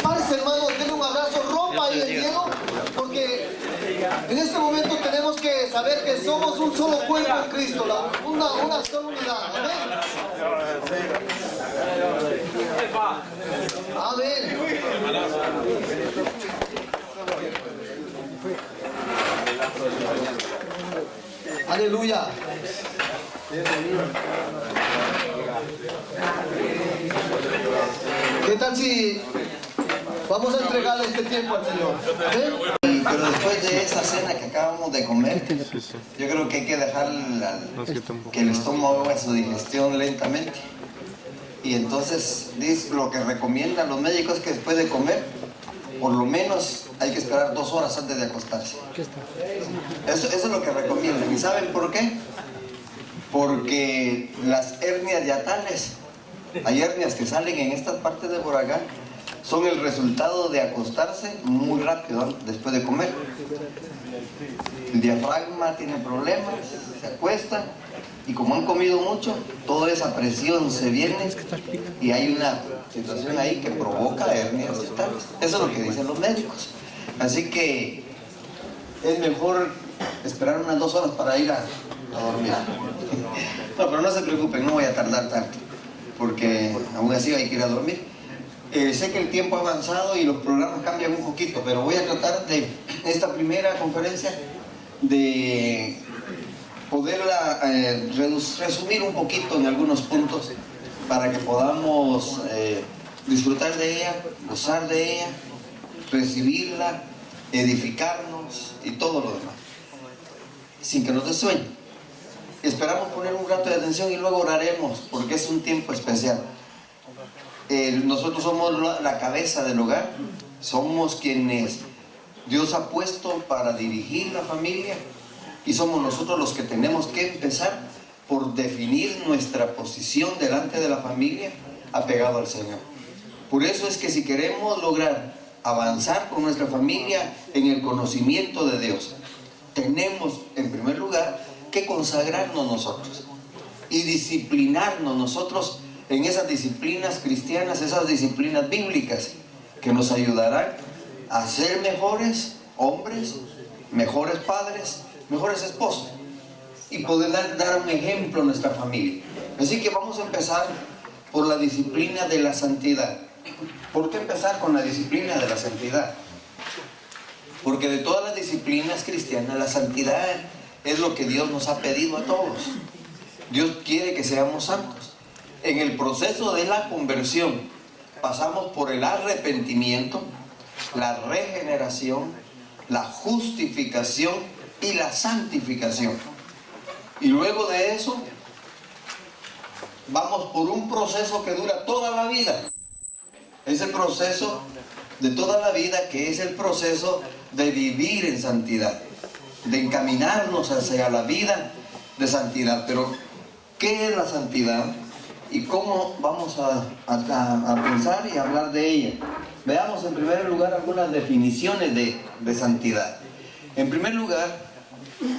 Párese, hermano, denle un abrazo, rompa ahí el hielo, porque en este momento tenemos que saber que somos un solo cuerpo en Cristo, una sola unidad. Amén. Amén. Aleluya. ¿Qué tal si vamos a entregarle este tiempo al Señor? Pero después de esa cena que acabamos de comer, yo creo que hay que dejar que el estómago haga su digestión lentamente. Y entonces dice, lo que recomiendan los médicos es que después de comer, por lo menos hay que esperar 2 horas antes de acostarse. Eso es lo que recomiendan. ¿Y saben por qué? Porque las hernias hiatales, hay hernias que salen en estas partes de por acá, son el resultado de acostarse muy rápido después de comer. El diafragma tiene problemas, se acuesta, y como han comido mucho, toda esa presión se viene y hay una situación ahí que provoca hernias hiatales. Eso es lo que dicen los médicos. Así que es mejor esperar unas 2 horas para ir a dormir. No, pero no se preocupen, no voy a tardar tanto, porque aún así hay que ir a dormir. Sé que el tiempo ha avanzado y los programas cambian un poquito, pero voy a tratar de esta primera conferencia de poderla resumir un poquito en algunos puntos para que podamos disfrutar de ella, gozar de ella, recibirla, edificarnos y todo lo demás, sin que nos dé sueño. Esperamos poner un rato de atención y luego oraremos, porque es un tiempo especial. Nosotros somos la cabeza del hogar, somos quienes Dios ha puesto para dirigir la familia, y somos nosotros los que tenemos que empezar por definir nuestra posición delante de la familia apegado al Señor. Por eso es que si queremos lograr avanzar con nuestra familia en el conocimiento de Dios, tenemos en primer lugar que consagrarnos nosotros y disciplinarnos nosotros en esas disciplinas cristianas, esas disciplinas bíblicas que nos ayudarán a ser mejores hombres, mejores padres, mejores esposos y poder dar un ejemplo a nuestra familia. Así que vamos a empezar por la disciplina de la santidad. ¿Por qué empezar con la disciplina de la santidad? Porque de todas las disciplinas cristianas, la santidad es lo que Dios nos ha pedido a todos. Dios quiere que seamos santos. En el proceso de la conversión pasamos por el arrepentimiento, la regeneración, la justificación y la santificación. Y luego de eso vamos por un proceso que dura toda la vida. Es el proceso de toda la vida, que es el proceso de vivir en santidad, de encaminarnos hacia la vida de santidad. Pero ¿qué es la santidad? ¿Y cómo vamos a pensar y hablar de ella? Veamos en primer lugar algunas definiciones de santidad. En primer lugar,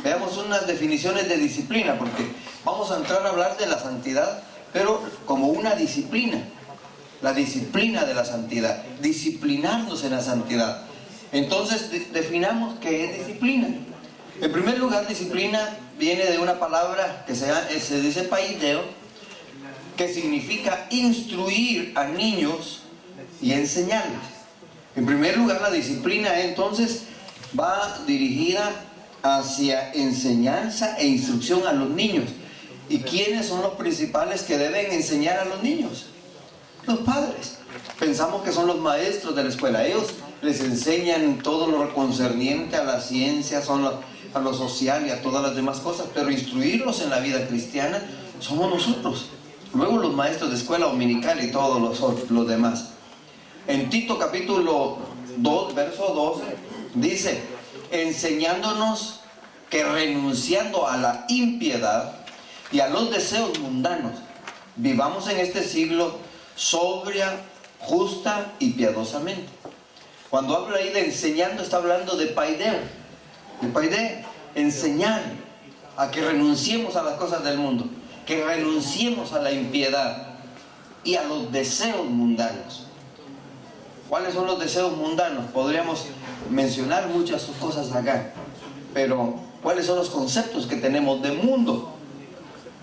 veamos unas definiciones de disciplina, porque vamos a entrar a hablar de la santidad, pero como una disciplina. La disciplina de la santidad, disciplinarnos en la santidad. Entonces definamos qué es disciplina. En primer lugar, disciplina viene de una palabra que se dice paideo, que significa instruir a niños y enseñarles. En primer lugar, la disciplina entonces va dirigida hacia enseñanza e instrucción a los niños. ¿Y quiénes son los principales que deben enseñar a los niños? Los padres. Pensamos que son los maestros de la escuela. Ellos les enseñan todo lo concerniente a la ciencia, a lo social y a todas las demás cosas, pero instruirlos en la vida cristiana somos nosotros. Luego los maestros de escuela dominical y todos los demás. En Tito capítulo 2, verso 12, dice: enseñándonos que renunciando a la impiedad y a los deseos mundanos, vivamos en este siglo sobria, justa y piadosamente. Cuando habla ahí de enseñando, está hablando de paideo. De paideo, enseñar a que renunciemos a las cosas del mundo, que renunciemos a la impiedad y a los deseos mundanos. ¿Cuáles son los deseos mundanos? Podríamos mencionar muchas cosas acá, pero ¿cuáles son los conceptos que tenemos de mundo?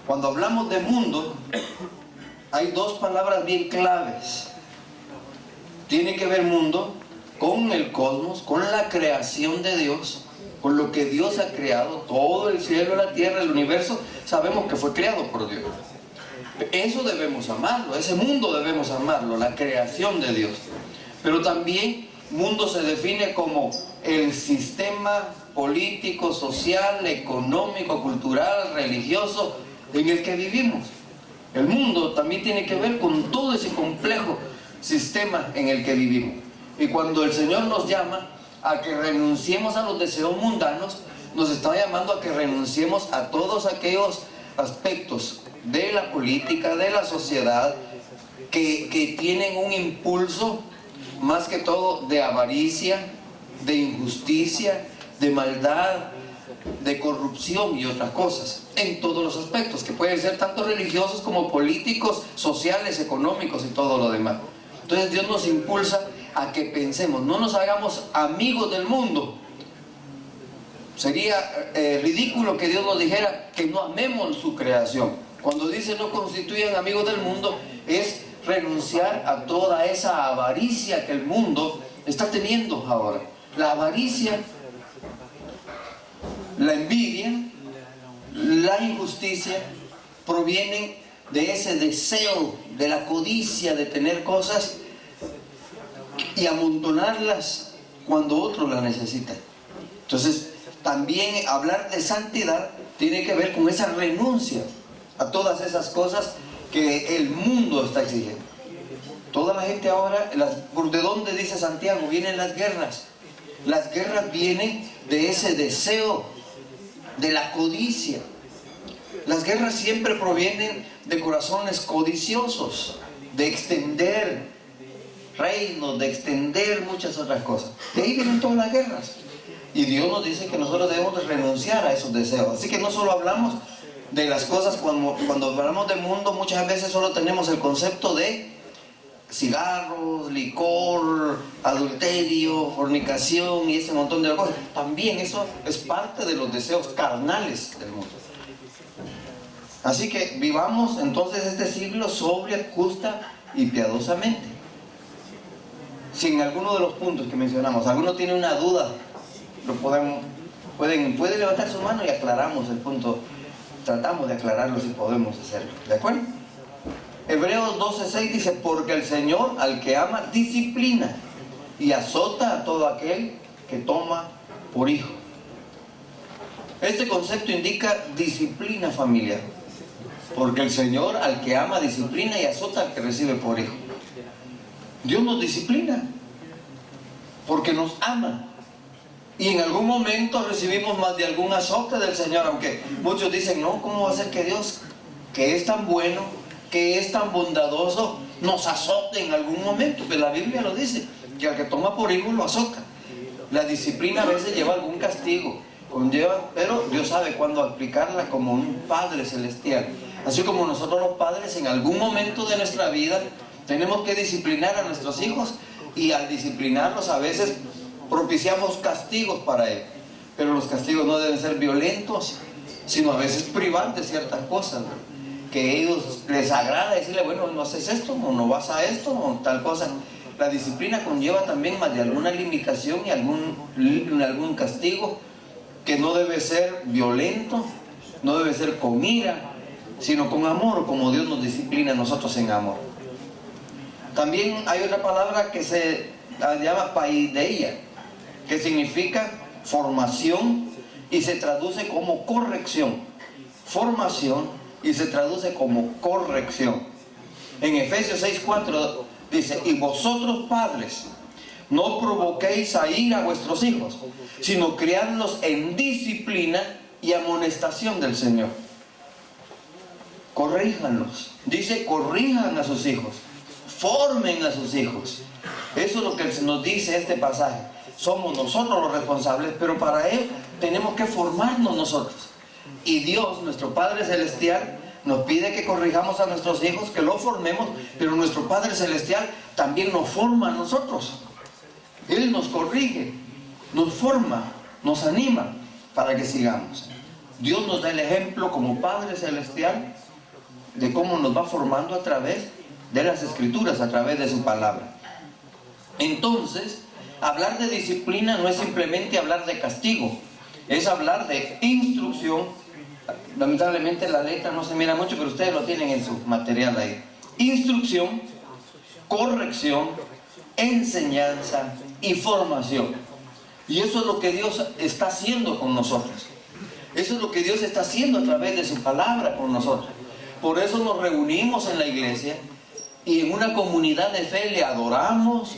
Cuando hablamos de mundo, hay dos palabras bien claves. Tiene que ver mundo con el cosmos, con la creación de Dios, con lo que Dios ha creado, todo el cielo, la tierra, el universo. Sabemos que fue creado por Dios. Eso debemos amarlo, ese mundo debemos amarlo, la creación de Dios. Pero también mundo se define como el sistema político, social, económico, cultural, religioso en el que vivimos. El mundo también tiene que ver con todo ese complejo sistema en el que vivimos. Y cuando el Señor nos llama a que renunciemos a los deseos mundanos, nos está llamando a que renunciemos a todos aquellos aspectos de la política, de la sociedad, que tienen un impulso más que todo de avaricia, de injusticia, de maldad, de corrupción y otras cosas, en todos los aspectos, que pueden ser tanto religiosos como políticos, sociales, económicos y todo lo demás. Entonces Dios nos impulsa a que pensemos, no nos hagamos amigos del mundo. Sería ridículo que Dios nos dijera que no amemos su creación. Cuando dice no constituyan amigos del mundo, es renunciar a toda esa avaricia que el mundo está teniendo ahora. La avaricia, la envidia, la injusticia provienen de ese deseo, de la codicia de tener cosas y amontonarlas cuando otros las necesitan. Entonces, también hablar de santidad tiene que ver con esa renuncia a todas esas cosas que el mundo está exigiendo. Toda la gente ahora, ¿de dónde dice Santiago? Vienen las guerras. Las guerras vienen de ese deseo, de la codicia. Las guerras siempre provienen de corazones codiciosos, de extender reinos, de extender muchas otras cosas. De ahí vienen todas las guerras. Y Dios nos dice que nosotros debemos de renunciar a esos deseos. Así que no solo hablamos de las cosas, cuando hablamos de mundo, muchas veces solo tenemos el concepto de cigarros, licor, adulterio, fornicación y ese montón de cosas. También eso es parte de los deseos carnales del mundo. Así que vivamos entonces este siglo sobria, justa y piadosamente. Si en alguno de los puntos que mencionamos alguno tiene una duda, puede levantar su mano y aclaramos el punto. Tratamos de aclararlo si podemos hacerlo. ¿De acuerdo? Hebreos 12:6 dice, porque el Señor al que ama disciplina y azota a todo aquel que toma por hijo. Este concepto indica disciplina familiar. Porque el Señor al que ama disciplina y azota al que recibe por hijo. Dios nos disciplina porque nos ama. Y en algún momento recibimos más de algún azote del Señor, aunque muchos dicen, no, ¿cómo va a ser que Dios, que es tan bueno, que es tan bondadoso, nos azote en algún momento? Pues la Biblia lo dice, que al que toma por hijo lo azota. La disciplina a veces lleva algún castigo, pero Dios sabe cuándo aplicarla, como un Padre celestial. Así como nosotros los padres en algún momento de nuestra vida tenemos que disciplinar a nuestros hijos, y al disciplinarlos a veces propiciamos castigos para él, pero los castigos no deben ser violentos, sino a veces privar de ciertas cosas, ¿no? Que a ellos les agrada decirle, bueno, no haces esto, o no vas a esto, o tal cosa. La disciplina conlleva también más de alguna limitación y algún castigo, que no debe ser violento, no debe ser con ira, sino con amor, como Dios nos disciplina a nosotros en amor. También hay otra palabra que se llama paideia, que significa formación y se traduce como corrección. Formación y se traduce como corrección. En Efesios 6:4 dice, y vosotros padres, no provoquéis a ira a vuestros hijos, sino criadlos en disciplina y amonestación del Señor. Corríjanlos. Dice, corrijan a sus hijos, formen a sus hijos. Eso es lo que nos dice este pasaje. Somos nosotros los responsables, pero para él tenemos que formarnos nosotros. Y Dios, nuestro Padre Celestial, nos pide que corrijamos a nuestros hijos, que lo formemos, pero nuestro Padre Celestial también nos forma a nosotros. Él nos corrige, nos forma, nos anima para que sigamos. Dios nos da el ejemplo como Padre Celestial de cómo nos va formando a través de las Escrituras, a través de su palabra. Entonces, hablar de disciplina no es simplemente hablar de castigo, es hablar de instrucción. Lamentablemente la letra no se mira mucho, pero ustedes lo tienen en su material ahí. Instrucción, corrección, enseñanza y formación. Y eso es lo que Dios está haciendo con nosotros. Eso es lo que Dios está haciendo a través de su palabra con nosotros. Por eso nos reunimos en la iglesia y en una comunidad de fe le adoramos,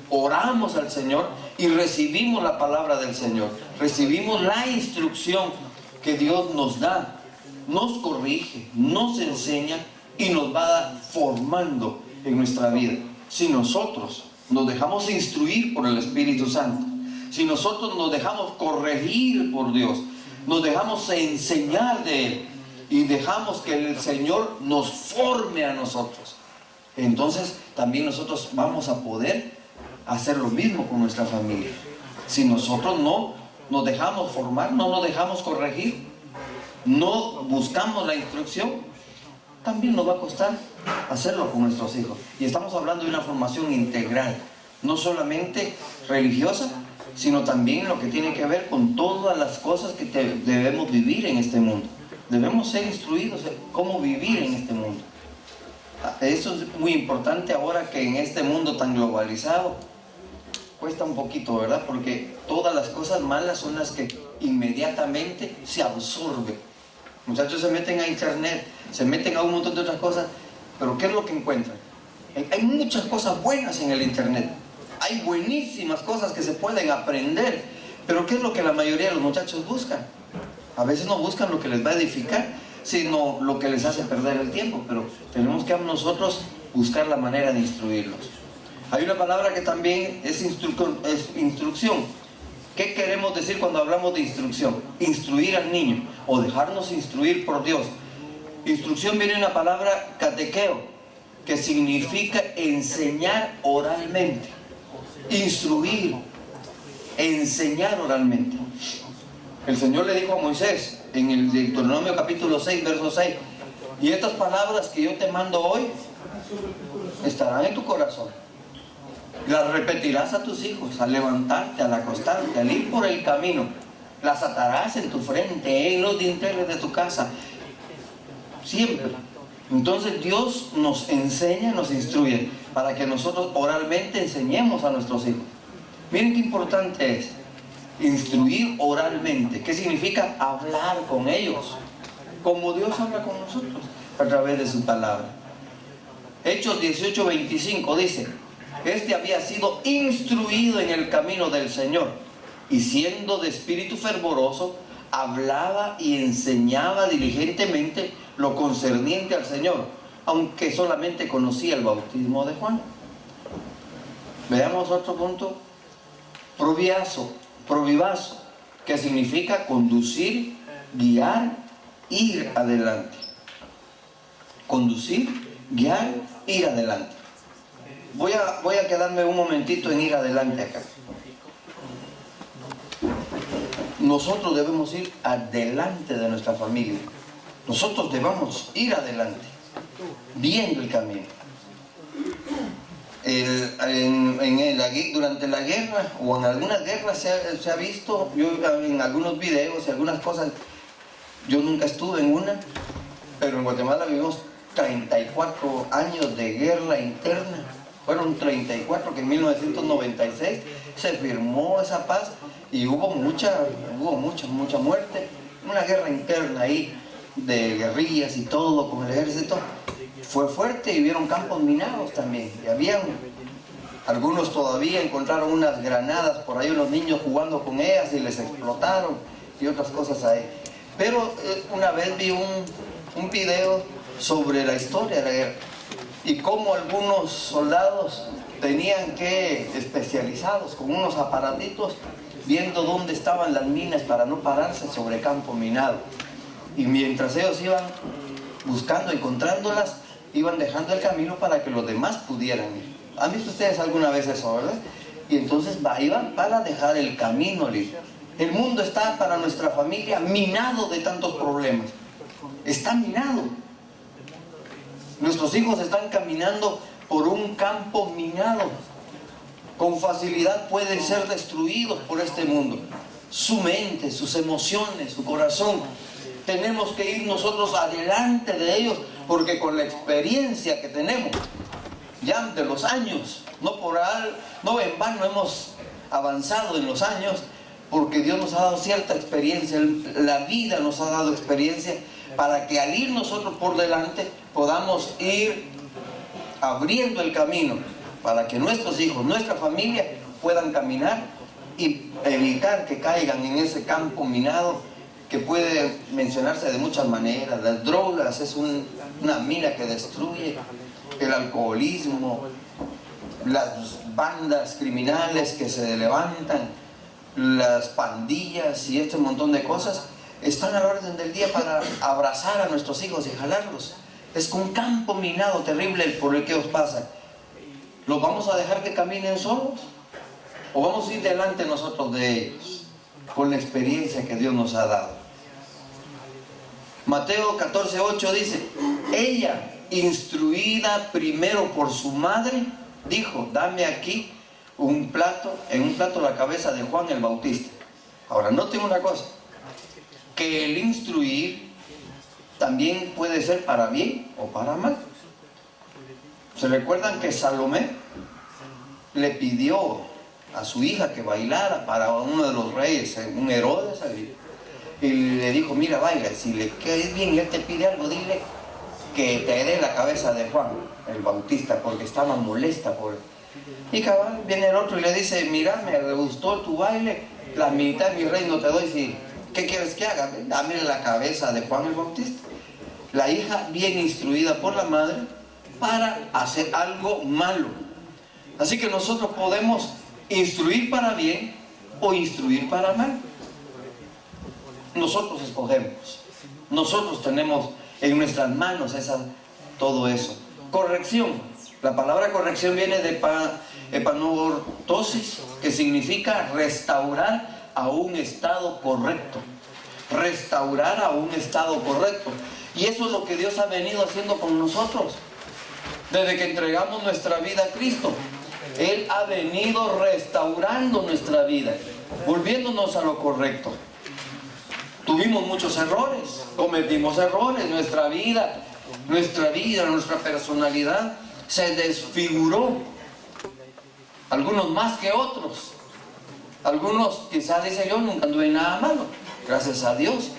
oramos al Señor y recibimos la palabra del Señor. Recibimos la instrucción que Dios nos da, nos corrige, nos enseña y nos va formando en nuestra vida. Si nosotros nos dejamos instruir por el Espíritu Santo, si nosotros nos dejamos corregir por Dios, nos dejamos enseñar de Él y dejamos que el Señor nos forme a nosotros, entonces también nosotros vamos a poder hacer lo mismo con nuestra familia. Si nosotros no nos dejamos formar, no nos dejamos corregir, no buscamos la instrucción, también nos va a costar hacerlo con nuestros hijos. Y estamos hablando de una formación integral, no solamente religiosa, sino también lo que tiene que ver con todas las cosas que debemos vivir en este mundo. Debemos ser instruidos en cómo vivir en este mundo. Eso es muy importante ahora que en este mundo tan globalizado cuesta un poquito, ¿verdad? Porque todas las cosas malas son las que inmediatamente se absorben. Muchachos se meten a internet, se meten a un montón de otras cosas, pero ¿qué es lo que encuentran? Hay muchas cosas buenas en el internet. Hay buenísimas cosas que se pueden aprender, pero ¿qué es lo que la mayoría de los muchachos buscan? A veces no buscan lo que les va a edificar, sino lo que les hace perder el tiempo, pero tenemos que nosotros buscar la manera de instruirlos. Hay una palabra que también es instrucción. ¿Qué queremos decir cuando hablamos de instrucción? Instruir al niño o dejarnos instruir por Dios. Instrucción viene de una palabra catequeo, que significa enseñar oralmente. Instruir, enseñar oralmente. El Señor le dijo a Moisés en el Deuteronomio capítulo 6, verso 6: y estas palabras que yo te mando hoy estarán en tu corazón. Las repetirás a tus hijos al levantarte, al acostarte, al ir por el camino. Las atarás en tu frente, en los dinteles de tu casa. Siempre. Entonces Dios nos enseña, nos instruye para que nosotros oralmente enseñemos a nuestros hijos. Miren qué importante es instruir oralmente. ¿Qué significa? Hablar con ellos, como Dios habla con nosotros a través de su palabra. Hechos 18:25 dice: este había sido instruido en el camino del Señor, y siendo de espíritu fervoroso, hablaba y enseñaba diligentemente lo concerniente al Señor, aunque solamente conocía el bautismo de Juan. Veamos otro punto. Provivazo, que significa conducir, guiar, ir adelante. Conducir, guiar, ir adelante. Voy a quedarme un momentito en ir adelante acá. Nosotros debemos ir adelante de nuestra familia. Nosotros debemos ir adelante, viendo el camino. Durante la guerra o en algunas guerras se ha visto, yo en algunos videos y algunas cosas, yo nunca estuve en una, pero en Guatemala vivimos 34 años de guerra interna. Fueron 34 que en 1996 se firmó esa paz y hubo mucha muerte, una guerra interna ahí de guerrillas y todo con el ejército. Fue fuerte y hubieron campos minados también. Y habían, algunos todavía encontraron unas granadas por ahí, unos niños jugando con ellas y les explotaron y otras cosas ahí. Pero una vez vi un video sobre la historia de la guerra y cómo algunos soldados tenían que, especializados con unos aparatitos, viendo dónde estaban las minas para no pararse sobre campo minado. Y mientras ellos iban buscando, encontrándolas, iban dejando el camino para que los demás pudieran ir. ¿Han visto ustedes alguna vez eso, verdad? Y entonces iban para dejar el camino libre. El mundo está para nuestra familia minado de tantos problemas. Está minado. Nuestros hijos están caminando por un campo minado. Con facilidad pueden ser destruidos por este mundo. Su mente, sus emociones, su corazón. Tenemos que ir nosotros adelante de ellos, porque con la experiencia que tenemos, ya de los años, no en vano hemos avanzado en los años, porque Dios nos ha dado cierta experiencia, la vida nos ha dado experiencia, para que al ir nosotros por delante podamos ir abriendo el camino, para que nuestros hijos, nuestra familia puedan caminar y evitar que caigan en ese campo minado, que puede mencionarse de muchas maneras. Las drogas es una mina que destruye, el alcoholismo, las bandas criminales que se levantan, las pandillas y este montón de cosas están a la orden del día para abrazar a nuestros hijos y jalarlos. Es un campo minado terrible por el que os pasa. ¿Los vamos a dejar que caminen solos? ¿O vamos a ir delante nosotros de ellos con la experiencia que Dios nos ha dado? Mateo 14:8 dice: ella, instruida primero por su madre, dijo: dame aquí en un plato la cabeza de Juan el Bautista. Ahora, noten una cosa, que el instruir también puede ser para bien o para mal. ¿Se recuerdan que Salomé le pidió a su hija que bailara para uno de los reyes, un Herodes, y le dijo: mira, baila, si le queda bien y él te pide algo, dile que te dé la cabeza de Juan el Bautista, porque estaba molesta por él. Y cabal, viene el otro y le dice: mira, me gustó tu baile, la mitad de mi reino te doy, ¿qué quieres que haga? Dame la cabeza de Juan el Bautista. La hija bien instruida por la madre para hacer algo malo. Así que nosotros podemos instruir para bien o instruir para mal. Nosotros escogemos. Nosotros tenemos en nuestras manos todo eso. Corrección. La palabra corrección viene de epanortosis, que significa restaurar a un estado correcto. Restaurar a un estado correcto. Y eso es lo que Dios ha venido haciendo con nosotros. Desde que entregamos nuestra vida a Cristo, Él ha venido restaurando nuestra vida, volviéndonos a lo correcto. Tuvimos muchos errores, cometimos errores, nuestra vida, nuestra personalidad se desfiguró. Algunos más que otros. Algunos quizás dicen: yo nunca anduve en nada malo, gracias a Dios.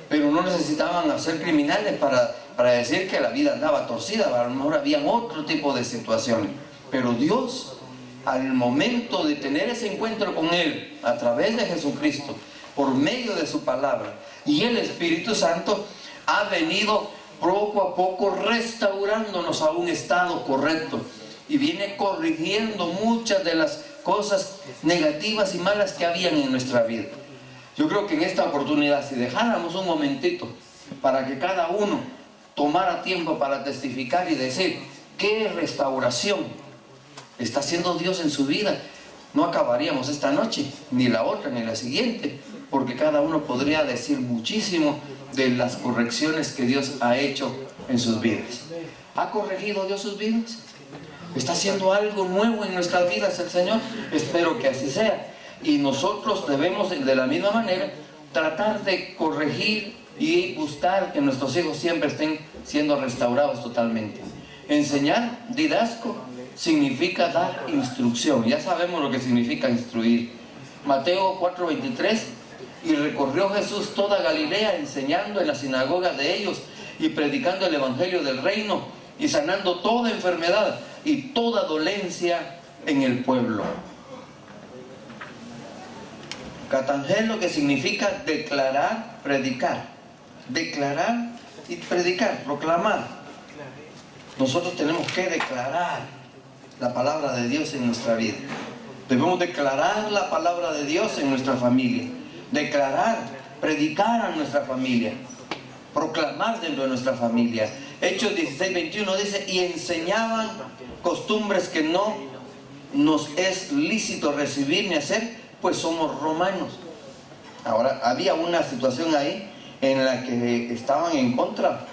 Pero no necesitaban ser criminales para decir que la vida andaba torcida. A lo mejor habían otro tipo de situaciones. Pero Dios, al momento de tener ese encuentro con Él, a través de Jesucristo, por medio de su palabra y el Espíritu Santo, ha venido poco a poco restaurándonos a un estado correcto. Y viene corrigiendo muchas de las cosas negativas y malas que habían en nuestra vida. Yo creo que en esta oportunidad, si dejáramos un momentito para que cada uno tomara tiempo para testificar y decir qué restauración está haciendo Dios en su vida, no acabaríamos esta noche, ni la otra, ni la siguiente, porque cada uno podría decir muchísimo de las correcciones que Dios ha hecho en sus vidas. ¿Ha corregido Dios sus vidas? ¿Está haciendo algo nuevo en nuestras vidas el Señor? Espero que así sea. Y nosotros debemos de la misma manera tratar de corregir y buscar que nuestros hijos siempre estén siendo restaurados totalmente. Enseñar, didasco, significa dar instrucción. Ya sabemos lo que significa instruir. Mateo 4:23: y recorrió Jesús toda Galilea, enseñando en las sinagogas de ellos y predicando el evangelio del reino y sanando toda enfermedad y toda dolencia en el pueblo. Catangelo, que significa declarar, predicar. Declarar y predicar, proclamar. Nosotros tenemos que declarar la palabra de Dios en nuestra vida. Debemos declarar la palabra de Dios en nuestra familia. Declarar, predicar a nuestra familia. proclamar dentro de nuestra familia. Hechos 16:21 dice, y enseñaban costumbres que no nos es lícito recibir ni hacer, pues somos romanos. Ahora, había una situación ahí en la que estaban en contra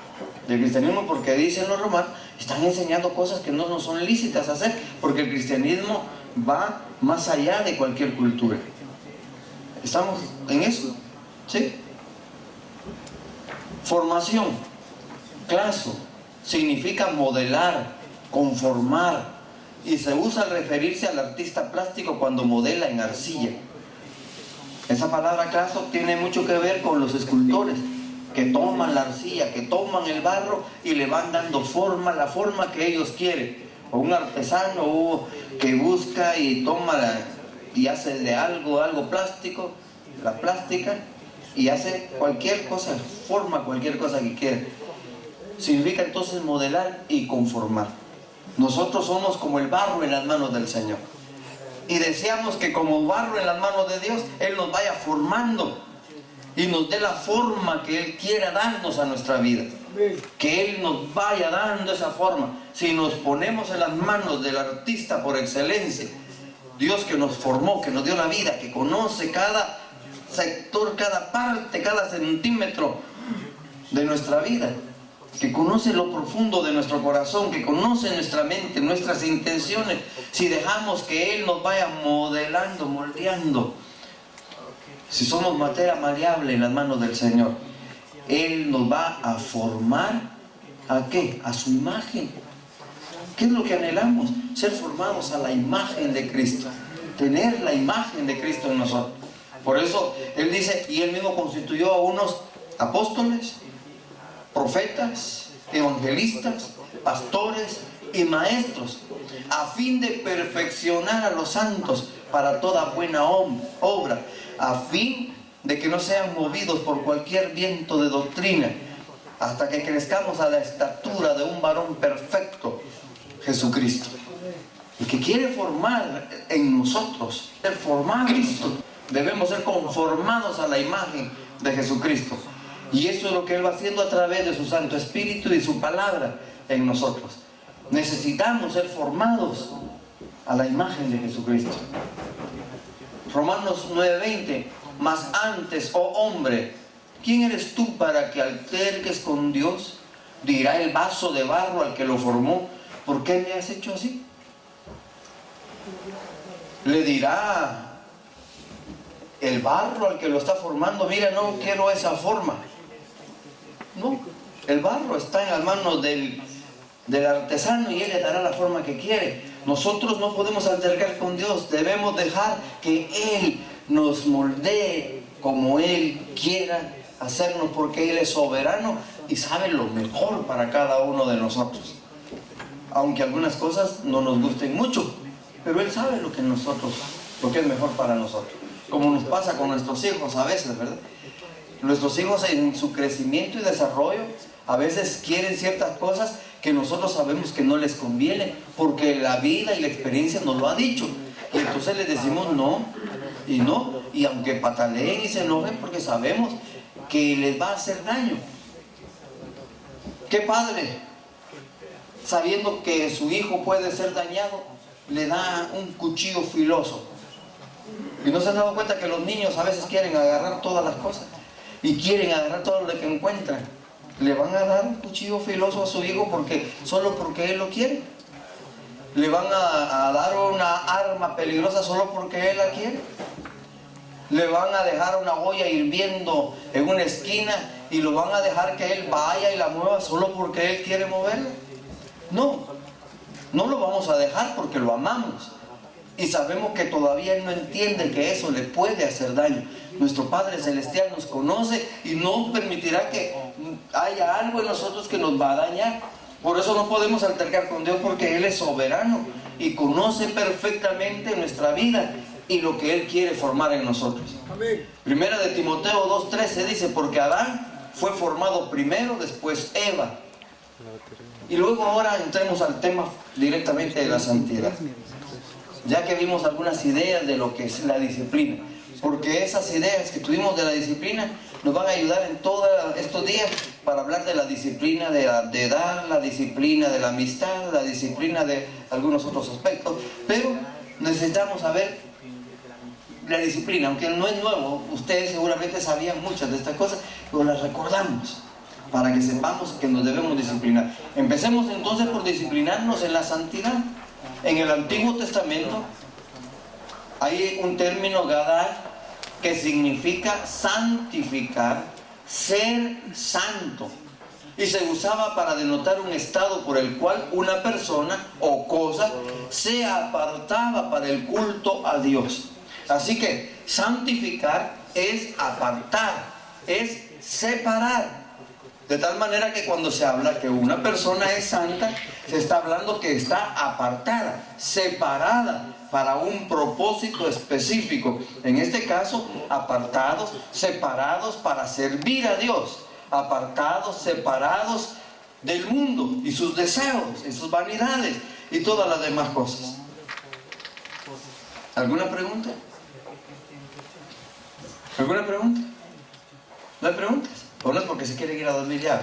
del cristianismo, porque dicen los romanos, están enseñando cosas que no nos son lícitas hacer, porque el cristianismo va más allá de cualquier cultura. ¿Estamos en eso? ¿Sí? Formación, claso, significa modelar, conformar, y se usa al referirse al artista plástico cuando modela en arcilla. Esa palabra claso tiene mucho que ver con los escultores, que toman la arcilla, que toman el barro y le van dando forma, la forma que ellos quieren. O un artesano que busca y toma y hace de algo plástico, la plástica, y hace cualquier cosa, forma cualquier cosa que quiere. Significa entonces modelar y conformar. Nosotros somos como el barro en las manos del Señor. Y deseamos que como barro en las manos de Dios, Él nos vaya formando y nos dé la forma que Él quiera darnos a nuestra vida. Que Él nos vaya dando esa forma. Si nos ponemos en las manos del artista por excelencia, Dios que nos formó, que nos dio la vida, que conoce cada sector, cada parte, cada centímetro de nuestra vida, que conoce lo profundo de nuestro corazón, que conoce nuestra mente, nuestras intenciones, si dejamos que Él nos vaya modelando, moldeando, si somos materia maleable en las manos del Señor, Él nos va a formar, ¿a qué? A su imagen. ¿Qué es lo que anhelamos? Ser formados a la imagen de Cristo, tener la imagen de Cristo en nosotros. Por eso Él dice, y Él mismo constituyó a unos apóstoles, profetas, evangelistas, pastores y maestros, a fin de perfeccionar a los santos para toda buena obra, a fin de que no sean movidos por cualquier viento de doctrina, hasta que crezcamos a la estatura de un varón perfecto, Jesucristo. El que quiere formar en nosotros, ser formado en Cristo, debemos ser conformados a la imagen de Jesucristo. Y eso es lo que Él va haciendo a través de su Santo Espíritu y su palabra en nosotros. Necesitamos ser formados a la imagen de Jesucristo. Romanos 9:20, mas antes, oh hombre, ¿quién eres tú para que alterques con Dios? Dirá el vaso de barro al que lo formó, ¿por qué me has hecho así? Le dirá el barro al que lo está formando, mira, no quiero esa forma. No, el barro está en las manos del artesano y él le dará la forma que quiere. Nosotros no podemos altercar con Dios, debemos dejar que Él nos moldee como Él quiera hacernos, porque Él es soberano y sabe lo mejor para cada uno de nosotros. Aunque algunas cosas no nos gusten mucho, pero Él sabe lo que es mejor para nosotros. Como nos pasa con nuestros hijos a veces, ¿verdad? Nuestros hijos en su crecimiento y desarrollo a veces quieren ciertas cosas que nosotros sabemos que no les conviene, porque la vida y la experiencia nos lo ha dicho. Y entonces les decimos no, y no, y aunque pataleen y se enojen, porque sabemos que les va a hacer daño. ¿Qué padre, sabiendo que su hijo puede ser dañado, le da un cuchillo filoso? Y no se han dado cuenta que los niños a veces quieren agarrar todas las cosas y quieren agarrar todo lo que encuentran. Le van a dar un cuchillo filoso a su hijo solo porque él lo quiere. Le van a dar una arma peligrosa solo porque él la quiere. Le van a dejar una olla hirviendo en una esquina y lo van a dejar que él vaya y la mueva solo porque él quiere moverla. No lo vamos a dejar porque lo amamos. Y sabemos que todavía Él no entiende que eso le puede hacer daño. Nuestro Padre Celestial nos conoce y no permitirá que haya algo en nosotros que nos va a dañar. Por eso no podemos altercar con Dios, porque Él es soberano y conoce perfectamente nuestra vida y lo que Él quiere formar en nosotros. Amén. Primera de Timoteo 2:13 dice, porque Adán fue formado primero, después Eva. Y luego ahora entremos al tema directamente de la santidad, ya que vimos algunas ideas de lo que es la disciplina, porque esas ideas que tuvimos de la disciplina nos van a ayudar en todos estos días para hablar de la disciplina de dar, la disciplina de la amistad, la disciplina de algunos otros aspectos, pero necesitamos saber la disciplina, aunque no es nuevo, ustedes seguramente sabían muchas de estas cosas, pero las recordamos para que sepamos que nos debemos disciplinar. Empecemos entonces por disciplinarnos en la santidad. En el Antiguo Testamento hay un término gadar que significa santificar, ser santo, y se usaba para denotar un estado por el cual una persona o cosa se apartaba para el culto a Dios. Así que santificar es apartar, es separar. De tal manera que cuando se habla que una persona es santa, se está hablando que está apartada, separada para un propósito específico. En este caso, apartados, separados para servir a Dios. Apartados, separados del mundo y sus deseos y sus vanidades y todas las demás cosas. ¿Alguna pregunta? ¿Alguna pregunta? ¿No hay preguntas? ¿O no es porque se quiere ir a dormir ya?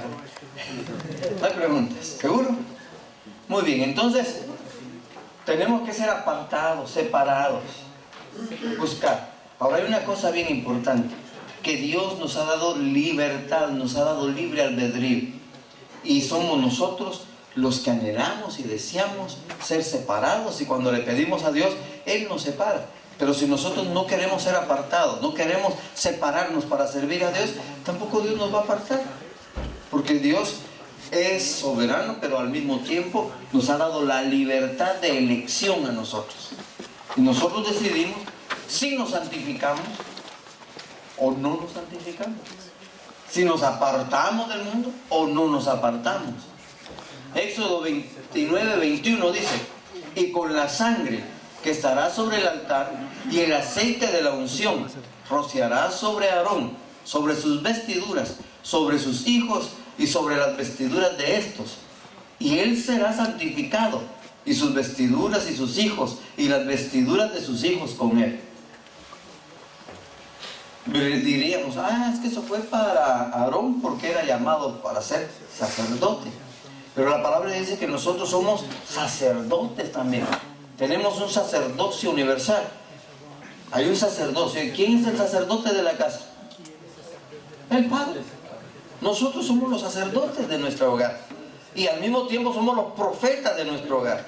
¿No hay preguntas? ¿Seguro? Muy bien, entonces tenemos que ser apartados, separados, buscar. Ahora hay una cosa bien importante, que Dios nos ha dado libertad, nos ha dado libre albedrío, y somos nosotros los que anhelamos y deseamos ser separados, y cuando le pedimos a Dios, Él nos separa. Pero si nosotros no queremos ser apartados, no queremos separarnos para servir a Dios, tampoco Dios nos va a apartar. Porque Dios es soberano, pero al mismo tiempo nos ha dado la libertad de elección a nosotros. Y nosotros decidimos si nos santificamos o no nos santificamos. Si nos apartamos del mundo o no nos apartamos. Éxodo 29, 21 dice: y con la sangre que estará sobre el altar y el aceite de la unción rociará sobre Aarón, sobre sus vestiduras, sobre sus hijos y sobre las vestiduras de estos, y él será santificado, y sus vestiduras y sus hijos y las vestiduras de sus hijos con él. Diríamos, es que eso fue para Aarón porque era llamado para ser sacerdote, pero la palabra dice que nosotros somos sacerdotes también. Tenemos un sacerdocio universal. Hay un sacerdocio. ¿Quién es el sacerdote de la casa? El Padre. Nosotros somos los sacerdotes de nuestro hogar. Y al mismo tiempo somos los profetas de nuestro hogar.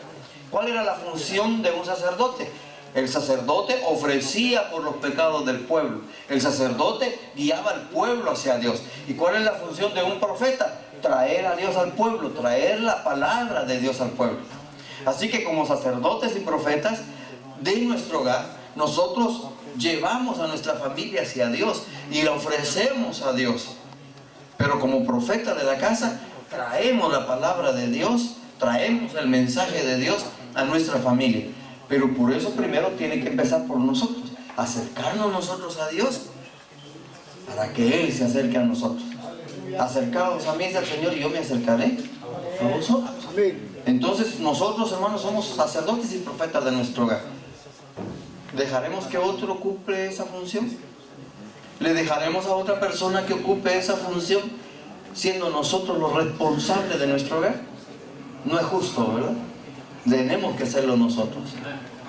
¿Cuál era la función de un sacerdote? El sacerdote ofrecía por los pecados del pueblo. El sacerdote guiaba al pueblo hacia Dios. ¿Y cuál es la función de un profeta? Traer a Dios al pueblo, traer la palabra de Dios al pueblo. Así que como sacerdotes y profetas de nuestro hogar, nosotros llevamos a nuestra familia hacia Dios y la ofrecemos a Dios. Pero como profeta de la casa, traemos la palabra de Dios, traemos el mensaje de Dios a nuestra familia. Pero por eso primero tiene que empezar por nosotros, acercarnos nosotros a Dios, para que Él se acerque a nosotros. Acercaos a mí, dice el Señor, y yo me acercaré a vosotros. Entonces nosotros, hermanos, somos sacerdotes y profetas de nuestro hogar. ¿Dejaremos que otro ocupe esa función? ¿Le dejaremos a otra persona que ocupe esa función, siendo nosotros los responsables de nuestro hogar? No es justo, ¿verdad? Tenemos que hacerlo nosotros.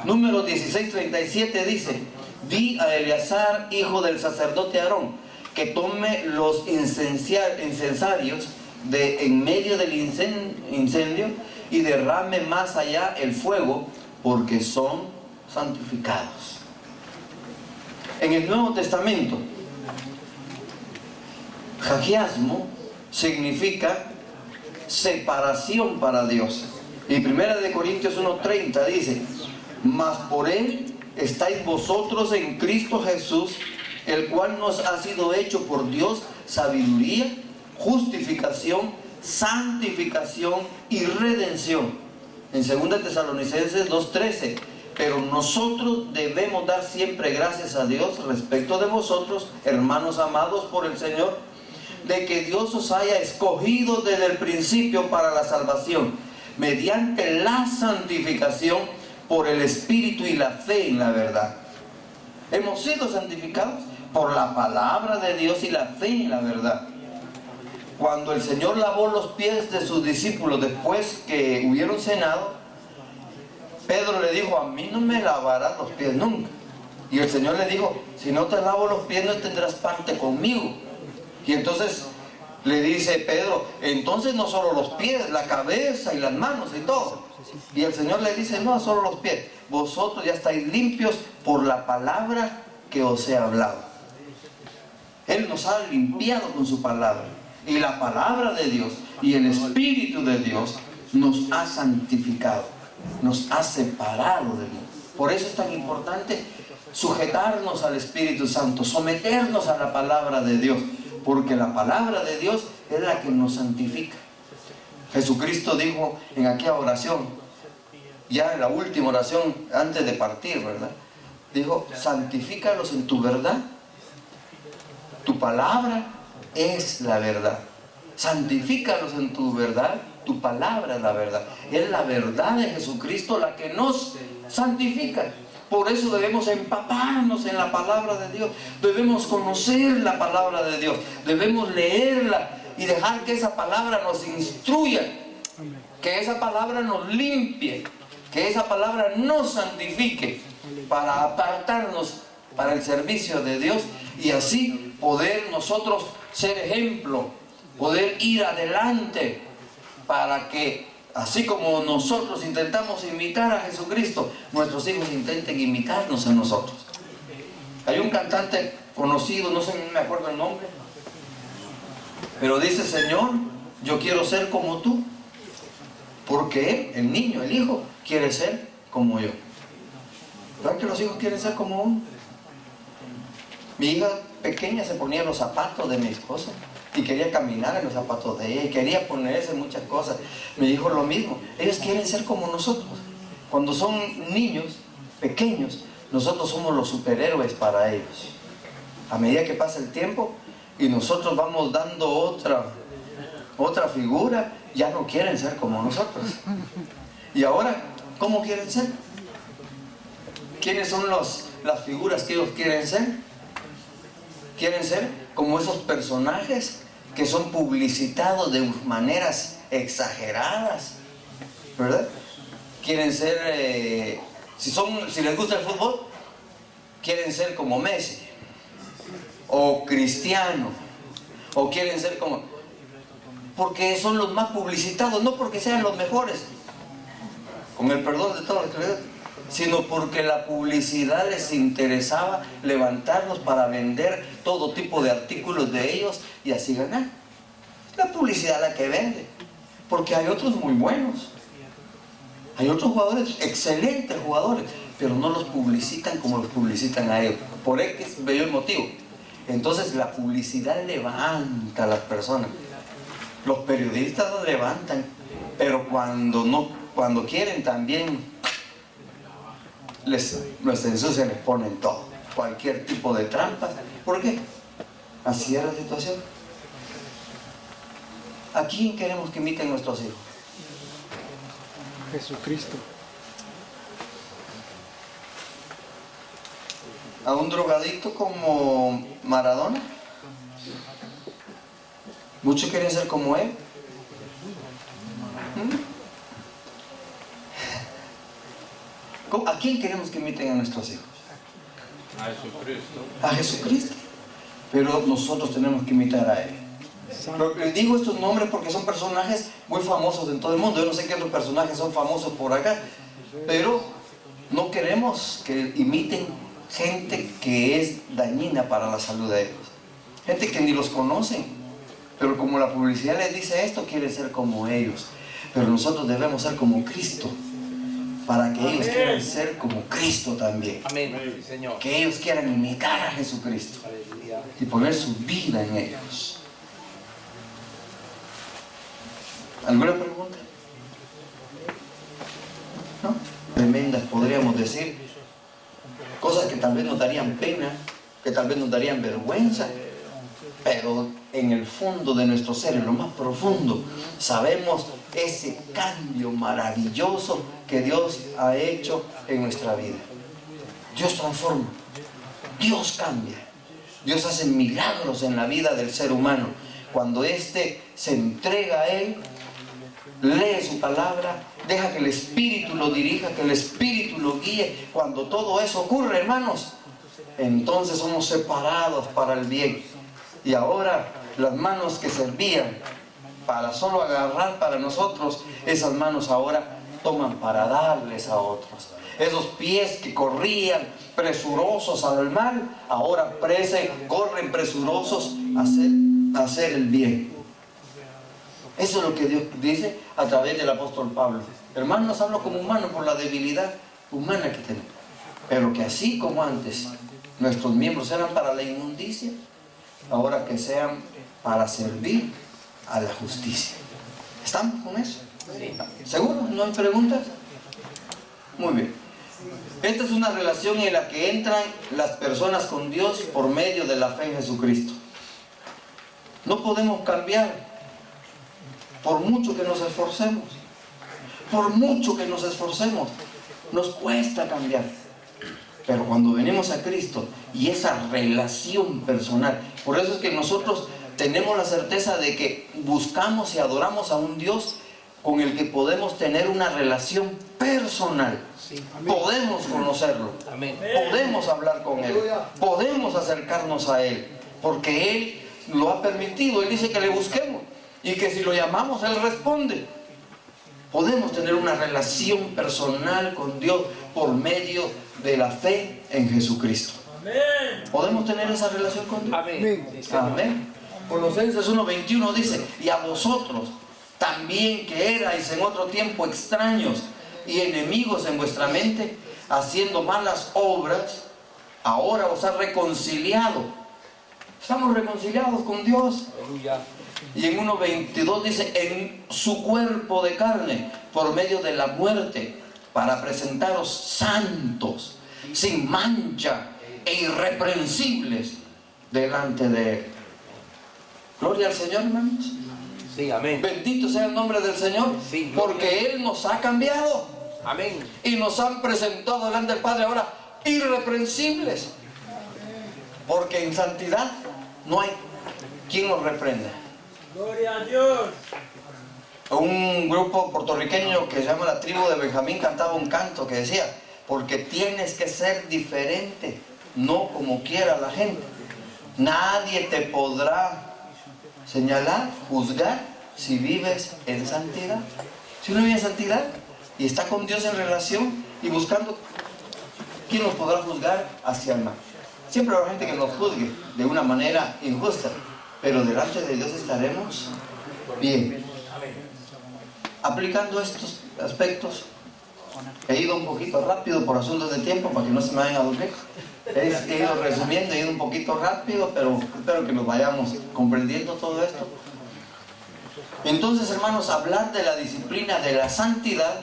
Número 16:37 dice: di a Eleazar, hijo del sacerdote Aarón, que tome los incensarios de en medio del incendio y derrame más allá el fuego, porque son santificados. En el Nuevo Testamento, hagiasmo significa separación para Dios. Y 1 Corintios 1:30 dice: mas por él estáis vosotros en Cristo Jesús, el cual nos ha sido hecho por Dios sabiduría, justificación, santificación y redención. En 2 Tesalonicenses 2:13: pero nosotros debemos dar siempre gracias a Dios respecto de vosotros, hermanos amados por el Señor, de que Dios os haya escogido desde el principio para la salvación, mediante la santificación por el Espíritu y la fe en la verdad. Hemos sido santificados por la palabra de Dios y la fe en la verdad. Cuando el Señor lavó los pies de sus discípulos después que hubieron cenado, Pedro le dijo: a mí no me lavarás los pies nunca. Y el Señor le dijo: si no te lavo los pies, no tendrás parte conmigo. Y entonces le dice Pedro: entonces no solo los pies, la cabeza y las manos y todo. Y el Señor le dice: no solo los pies, vosotros ya estáis limpios por la palabra que os he hablado. Él nos ha limpiado con su palabra. Y la palabra de Dios y el Espíritu de Dios nos ha santificado, nos ha separado de Dios. Por eso es tan importante sujetarnos al Espíritu Santo, someternos a la palabra de Dios, porque la palabra de Dios es la que nos santifica. Jesucristo dijo en aquella oración, ya en la última oración antes de partir, ¿verdad? Dijo: santifícalos en tu verdad. Tu palabra es la verdad. Santifícalos en tu verdad. Tu palabra es la verdad. Es la verdad de Jesucristo la que nos santifica. Por eso debemos empaparnos en la palabra de Dios. Debemos conocer la palabra de Dios. Debemos leerla y dejar que esa palabra nos instruya. Que esa palabra nos limpie. Que esa palabra nos santifique para apartarnos para el servicio de Dios y así poder nosotros ser ejemplo, poder ir adelante para que, así como nosotros intentamos imitar a Jesucristo, nuestros hijos intenten imitarnos a nosotros. Hay un cantante conocido, no me acuerdo el nombre, pero dice: Señor, yo quiero ser como tú, porque él, el niño, el hijo, quiere ser como yo. ¿Verdad que los hijos quieren ser como uno? Mi hija pequeña se ponía los zapatos de mi esposa y quería caminar en los zapatos de ella y quería ponerse muchas cosas. Me dijo lo mismo: ellos quieren ser como nosotros. Cuando son niños pequeños, nosotros somos los superhéroes para ellos. A medida que pasa el tiempo y nosotros vamos dando otra figura, ya no quieren ser como nosotros. Y ahora, ¿cómo quieren ser? ¿Quiénes son las figuras que ellos quieren ser? Quieren ser como esos personajes que son publicitados de maneras exageradas, ¿verdad? Quieren ser, si les gusta el fútbol, quieren ser como Messi, o Cristiano, o quieren ser como... porque son los más publicitados, no porque sean los mejores, con el perdón de todos los que sino porque la publicidad les interesaba levantarlos para vender todo tipo de artículos de ellos y así ganar. La publicidad la que vende, porque hay otros muy buenos, hay otros jugadores, excelentes jugadores, pero no los publicitan como los publicitan a ellos, por X bello motivo. Entonces la publicidad levanta a las personas, los periodistas los levantan, pero cuando quieren también los ensucian, les ponen todo, cualquier tipo de trampa. ¿Por qué? Así es la situación. ¿A quién queremos que imiten nuestros hijos? Jesucristo. ¿A un drogadicto como Maradona? Muchos quieren ser como él. ¿A quién queremos que imiten a nuestros hijos? A Jesucristo. A Jesucristo. Pero nosotros tenemos que imitar a Él. Pero les digo estos nombres porque son personajes muy famosos en todo el mundo. Yo no sé qué otros personajes son famosos por acá, pero no queremos que imiten gente que es dañina para la salud de ellos. Gente que ni los conocen, pero como la publicidad les dice esto, quiere ser como ellos. Pero nosotros debemos ser como Cristo, para que ellos quieran ser como Cristo también. Amén, Señor. Que ellos quieran imitar a Jesucristo y poner su vida en ellos. ¿Alguna pregunta? ¿No? Tremendas, podríamos decir. Cosas que tal vez nos darían pena, que tal vez nos darían vergüenza, pero en el fondo de nuestro ser, en lo más profundo, sabemos ese cambio maravilloso que Dios ha hecho en nuestra vida. Dios transforma, Dios cambia. Dios hace milagros en la vida del ser humano. Cuando éste se entrega a Él, lee su palabra, deja que el Espíritu lo dirija, que el Espíritu lo guíe. Cuando todo eso ocurre, hermanos, entonces somos separados para el bien. Y ahora las manos que servían para solo agarrar para nosotros, esas manos ahora toman para darles a otros. Esos pies que corrían presurosos al mal, ahora corren presurosos a hacer el bien. Eso es lo que Dios dice a través del apóstol Pablo. Hermanos, hablo como humano por la debilidad humana que tenemos. Pero que así como antes nuestros miembros eran para la inmundicia, ahora que sean para servir a la justicia. ¿Estamos con eso? ¿Seguros? ¿No hay preguntas? Muy bien. Esta es una relación en la que entran las personas con Dios por medio de la fe en Jesucristo. No podemos cambiar por mucho que nos esforcemos. Por mucho que nos esforcemos, nos cuesta cambiar. Pero cuando venimos a Cristo y esa relación personal, por eso es que nosotros tenemos la certeza de que buscamos y adoramos a un Dios con el que podemos tener una relación personal. Podemos conocerlo. Podemos hablar con Él. Podemos acercarnos a Él. Porque Él lo ha permitido. Él dice que le busquemos. Y que si lo llamamos, Él responde. Podemos tener una relación personal con Dios por medio de la fe en Jesucristo. ¿Podemos tener esa relación con Dios? Amén. Colosenses 1:21 dice: y a vosotros también, que erais en otro tiempo extraños y enemigos en vuestra mente, haciendo malas obras, ahora os ha reconciliado. Estamos reconciliados con Dios. Y en 1:22 dice: en su cuerpo de carne, por medio de la muerte, para presentaros santos, sin mancha e irreprensibles delante de Él. Gloria al Señor, hermanos. Sí, amén. Bendito sea el nombre del Señor, Sí, porque Él nos ha cambiado Amén. y nos han presentado delante del Padre ahora irreprensibles, porque en santidad no hay quien nos reprenda. Gloria a Dios. Un grupo puertorriqueño que se llama La Tribu de Benjamín cantaba un canto que decía: porque tienes que ser diferente, no como quiera la gente. Nadie te podrá señalar, juzgar, si vives en santidad. Si uno vive en santidad y está con Dios en relación y buscando, ¿quién nos podrá juzgar hacia el mal? Siempre habrá gente que nos juzgue de una manera injusta, pero delante de Dios estaremos bien. Aplicando estos aspectos, he ido un poquito rápido por asuntos de tiempo para que no se me vayan a dormir. He ido resumiendo, he ido un poquito rápido, pero espero que nos vayamos comprendiendo todo esto. Entonces, hermanos, hablar de la disciplina de la santidad,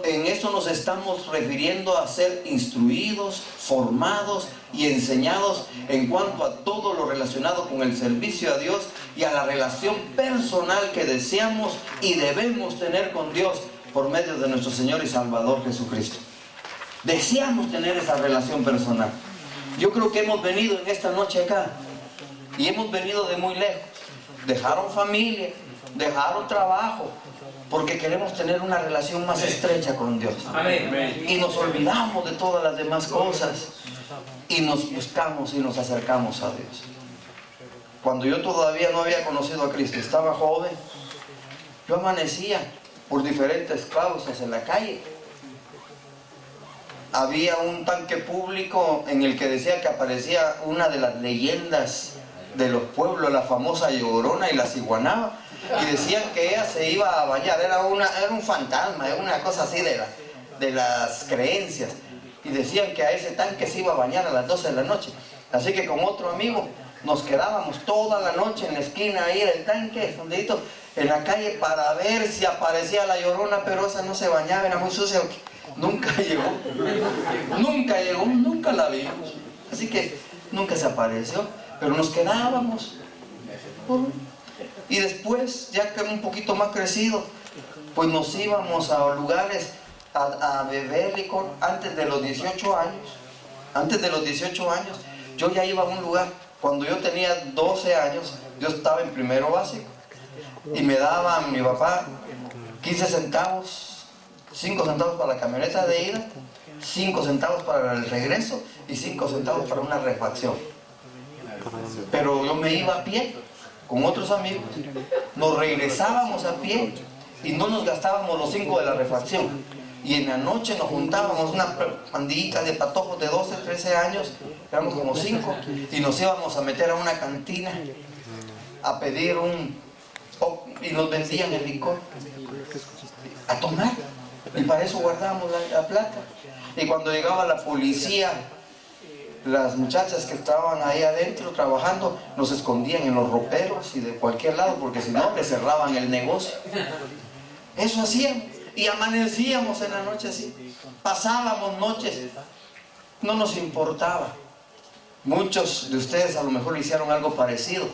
en eso nos estamos refiriendo a ser instruidos, formados y enseñados en cuanto a todo lo relacionado con el servicio a Dios y a la relación personal que deseamos y debemos tener con Dios por medio de nuestro Señor y Salvador Jesucristo. Deseamos tener esa relación personal. Yo creo que hemos venido en esta noche acá y hemos venido de muy lejos. Dejaron familia, dejaron trabajo, porque queremos tener una relación más estrecha con Dios. Amén. Y nos olvidamos de todas las demás cosas y nos buscamos y nos acercamos a Dios. Cuando yo todavía no había conocido a Cristo, estaba joven, yo amanecía por diferentes causas en la calle. Había un tanque público en el que decía que aparecía una de las leyendas de los pueblos, la famosa Llorona y la Ciguanaba, y decían que ella se iba a bañar, era un fantasma, era una cosa así de las creencias, y decían que a ese tanque se iba a bañar a las 12 de la noche. Así que con otro amigo nos quedábamos toda la noche en la esquina ahí del tanque, escondidito en la calle, para ver si aparecía la Llorona, pero esa no se bañaba, era muy sucia. Nunca llegó, nunca la vimos. Así que nunca se apareció, pero nos quedábamos. Y después, ya que un poquito más crecido, pues nos íbamos a lugares a beber licor antes de los 18 años. Antes de los 18 años, Yo ya iba a un lugar, cuando yo tenía 12 años, yo estaba en primero básico y me daba mi papá 15 centavos, 5 centavos para la camioneta de ida, 5 centavos para el regreso y 5 centavos para una refacción. Pero yo me iba a pie con otros amigos, nos regresábamos a pie y no nos gastábamos los 5 de la refacción. Y en la noche nos juntábamos una pandillita de patojos de 12, 13 años, éramos como 5, y nos íbamos a meter a una cantina a pedir y nos vendían el licor a tomar, y para eso guardábamos la plata. Y cuando llegaba la policía, las muchachas que estaban ahí adentro trabajando nos escondían en los roperos y de cualquier lado, porque si no les cerraban el negocio. Eso hacíamos, y amanecíamos en la noche así, pasábamos noches, no nos importaba. Muchos de ustedes a lo mejor hicieron algo parecido,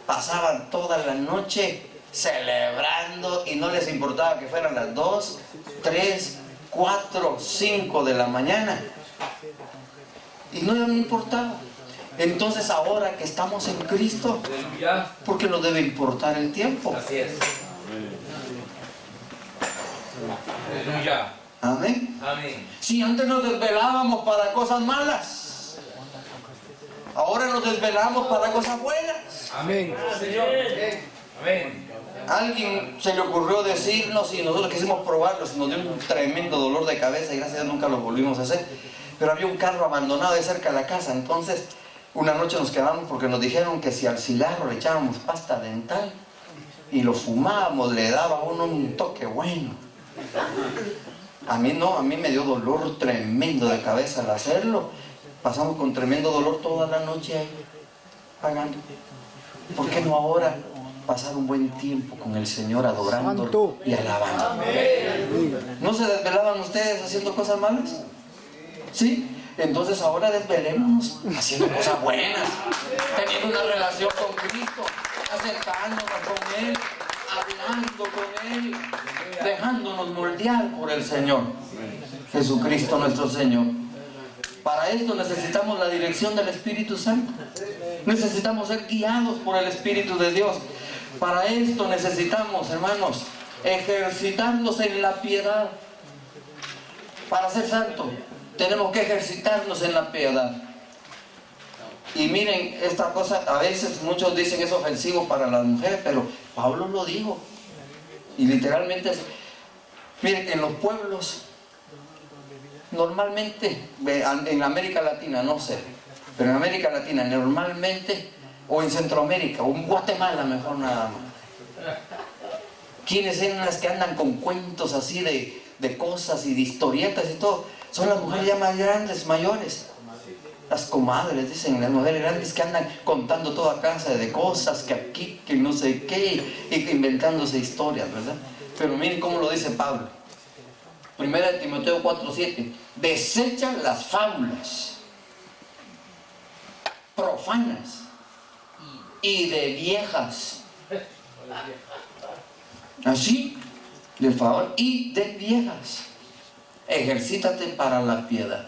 pasaban toda la noche celebrando y no les importaba que fueran las 2, 3, 4, 5 de la mañana, y no me importaba. Entonces ahora que estamos en Cristo, ¿por qué nos debe importar el tiempo? Así es. Aleluya. Amén. Amén. Si antes nos desvelábamos para cosas malas, ahora nos desvelamos para cosas buenas. Amén. Señor. Amén. Alguien se le ocurrió decirnos y nosotros quisimos probarlo, nos dio un tremendo dolor de cabeza y gracias a Dios nunca lo volvimos a hacer. Pero había un carro abandonado de cerca de la casa, entonces una noche nos quedamos porque nos dijeron que si al cigarro le echábamos pasta dental y lo fumábamos, le daba a uno un toque bueno. A mí no, a mí me dio dolor tremendo de cabeza al hacerlo. Pasamos con tremendo dolor toda la noche ahí, pagando. ¿Por qué no ahora pasar un buen tiempo con el Señor adorándolo y alabando? ¿No se desvelaban ustedes haciendo cosas malas? ¿Sí? Entonces ahora desvelémonos haciendo cosas buenas, teniendo una relación con Cristo, acercándonos con Él, hablando con Él, dejándonos moldear por el Señor Jesucristo nuestro Señor. Para esto necesitamos la dirección del Espíritu Santo, necesitamos ser guiados por el Espíritu de Dios. Para esto necesitamos, hermanos, ejercitarnos en la piedad. Para ser santos tenemos que ejercitarnos en la piedad. Y miren, esta cosa a veces muchos dicen es ofensivo para las mujeres, pero Pablo lo dijo. Y literalmente es, miren, en los pueblos, normalmente, en América Latina, no sé, pero en América Latina normalmente, o en Centroamérica, o en Guatemala mejor nada más. ¿Quiénes son las que andan con cuentos así de cosas y de historietas y todo? Son las mujeres ya más grandes, mayores. Las comadres, dicen, las mujeres grandes que andan contando toda clase de cosas, que aquí, que no sé qué, y inventándose historias, ¿verdad? Pero miren cómo lo dice Pablo. 1 Timoteo 4:7. Desechan las fábulas profanas y de viejas. Así, de favor, y de viejas. Ejercítate para la piedad.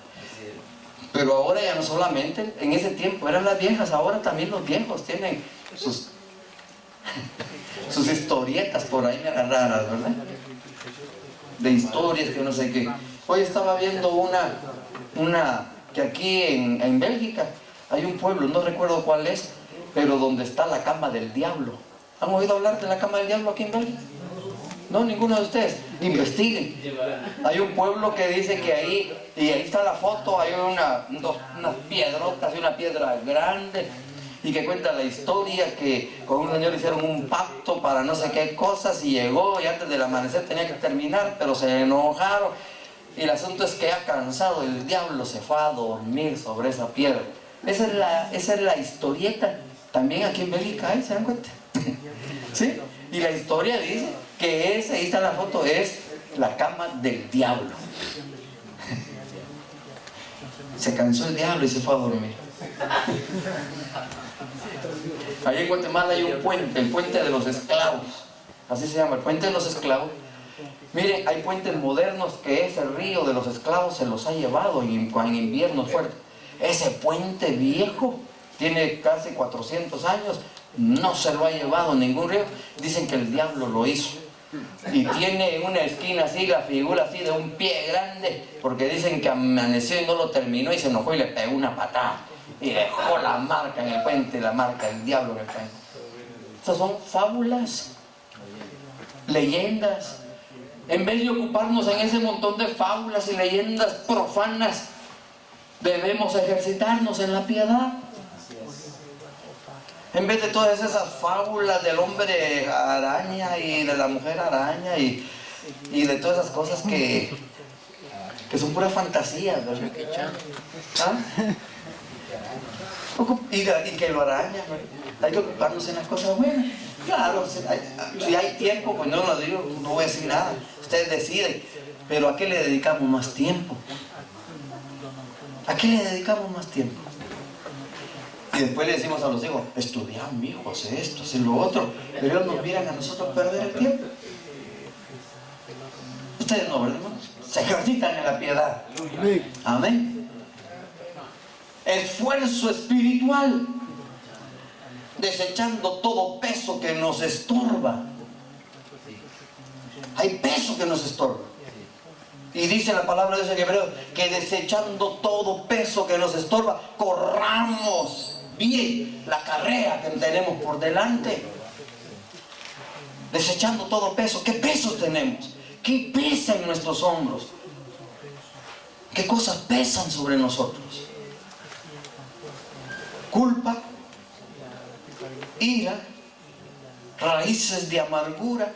Pero ahora ya no solamente, en ese tiempo eran las viejas, ahora también los viejos tienen sus historietas por ahí raras, ¿verdad? De historias que no sé qué. Hoy estaba viendo una que aquí en Bélgica hay un pueblo, no recuerdo cuál es, pero donde está la cama del diablo. ¿Han oído hablar de la cama del diablo aquí en Bélgica? No, ninguno de ustedes. Investiguen. Hay un pueblo que dice que ahí, y ahí está la foto, hay unas piedrotas y una piedra grande, y que cuenta la historia que con un señor hicieron un pacto para no sé qué cosas, y llegó y antes del amanecer tenía que terminar, pero se enojaron, y el asunto es que ya cansado el diablo se fue a dormir sobre esa piedra. Esa es la historieta. También aquí en Bélgica, ¿se dan cuenta? ¿Sí? Y la historia dice que ahí está la foto, es la cama del diablo. Se cansó el diablo y se fue a dormir. Allí en Guatemala hay un puente, el puente de los esclavos. Así se llama, el puente de los esclavos. Miren, hay puentes modernos que ese río de los esclavos se los ha llevado en inviernos fuertes. ese puente viejo tiene casi 400 años, no se lo ha llevado ningún río. Dicen que el diablo lo hizo. Y tiene una esquina así, la figura así de un pie grande, porque dicen que amaneció y no lo terminó y se enojó y le pegó una patada. Y dejó la marca en el puente, la marca del diablo en el puente. Estas son fábulas, leyendas. En vez de ocuparnos en ese montón de fábulas y leyendas profanas, debemos ejercitarnos en la piedad. En vez de todas esas fábulas del hombre araña y de la mujer araña y de todas esas cosas que son puras fantasías, ¿verdad? ¿Ah? Y que lo araña, ¿no? Hay que ocuparnos en las cosas buenas. Claro, si hay tiempo, pues no lo digo, no voy a decir nada. Ustedes deciden. Pero ¿a qué le dedicamos más tiempo? ¿A qué le dedicamos más tiempo? Y después le decimos a los hijos, estudiad, mi hijo, hace esto, hace lo otro. Pero ellos nos miran a nosotros perder el tiempo. Ustedes no, ¿verdad, hermanos? Se ejercitan en la piedad. Amén. Esfuerzo espiritual. Desechando todo peso que nos estorba. Hay peso que nos estorba. Y dice la palabra de Dios en Hebreo que desechando todo peso que nos estorba, corramos bien la carrera que tenemos por delante. Desechando todo peso. ¿Qué peso tenemos? ¿Qué pesa en nuestros hombros? ¿Qué cosas pesan sobre nosotros? Culpa, ira, raíces de amargura,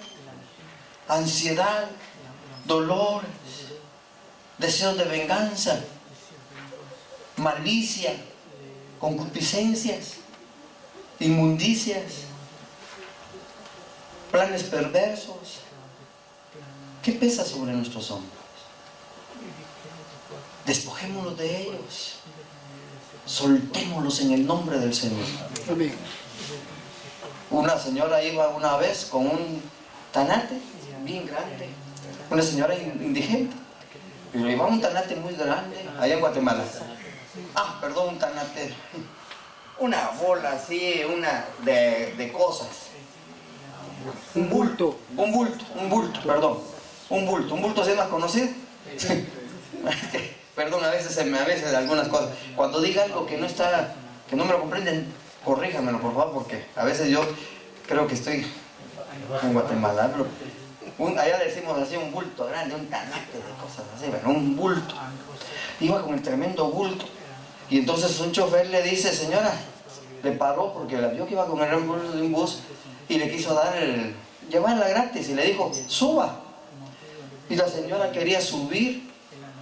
ansiedad, dolores, deseos de venganza, malicia, concupiscencias, inmundicias, planes perversos. ¿Qué pesa sobre nuestros hombros? Despojémonos de ellos. Soltémoslos en el nombre del Señor. Amén. Una señora iba una vez con un tanate bien grande, una señora indigente, pero llevaba un tanate muy grande allá en Guatemala. Un tanate, una bola así, una de cosas. Un bulto así más conocido. Perdón, a veces algunas cosas. Cuando diga algo que no me lo comprenden, corríjamelo por favor, porque a veces yo creo que estoy en Guatemala, pero allá le decimos así un bulto grande, un tanate de cosas así, bueno, un bulto. Iba con el tremendo bulto. Y entonces un chofer le dice, señora, le paró porque la vio que iba con el gran bulto de un bus y le quiso llevarla gratis y le dijo, suba. Y la señora quería subir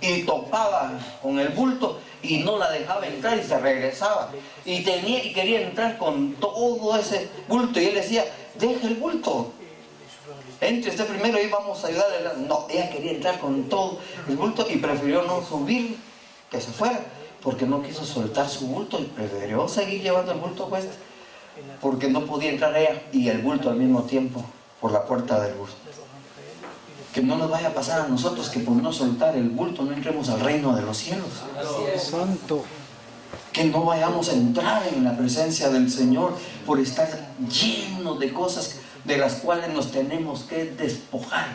y topaba con el bulto y no la dejaba entrar y se regresaba y quería entrar con todo ese bulto y él decía, deje el bulto, entre usted primero y vamos a ayudarle. No, ella quería entrar con todo el bulto y prefirió no subir, que se fuera, porque no quiso soltar su bulto y prefirió seguir llevando el bulto pues, porque no podía entrar ella y el bulto al mismo tiempo por la puerta del bulto. Que no nos vaya a pasar a nosotros que por no soltar el bulto no entremos al reino de los cielos. Santo. Que no vayamos a entrar en la presencia del Señor por estar llenos de cosas de las cuales nos tenemos que despojar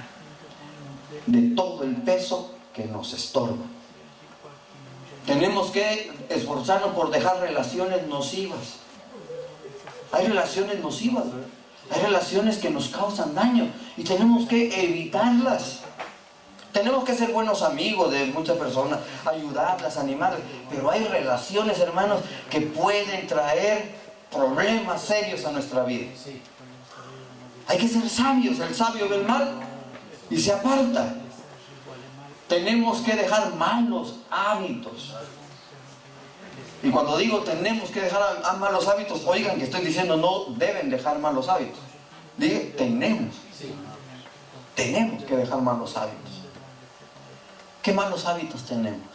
de todo el peso que nos estorba. Tenemos que esforzarnos por dejar relaciones nocivas. Hay relaciones nocivas, ¿verdad? Hay relaciones que nos causan daño y tenemos que evitarlas. Tenemos que ser buenos amigos de muchas personas, ayudarlas, animarlas, pero hay relaciones, hermanos, que pueden traer problemas serios a nuestra vida. Hay que ser sabios. El sabio ve el mal y se aparta. Tenemos que dejar malos hábitos. Y cuando digo tenemos que dejar malos hábitos, oigan que estoy diciendo no deben dejar malos hábitos. Dije, tenemos que dejar malos hábitos. ¿Qué malos hábitos tenemos?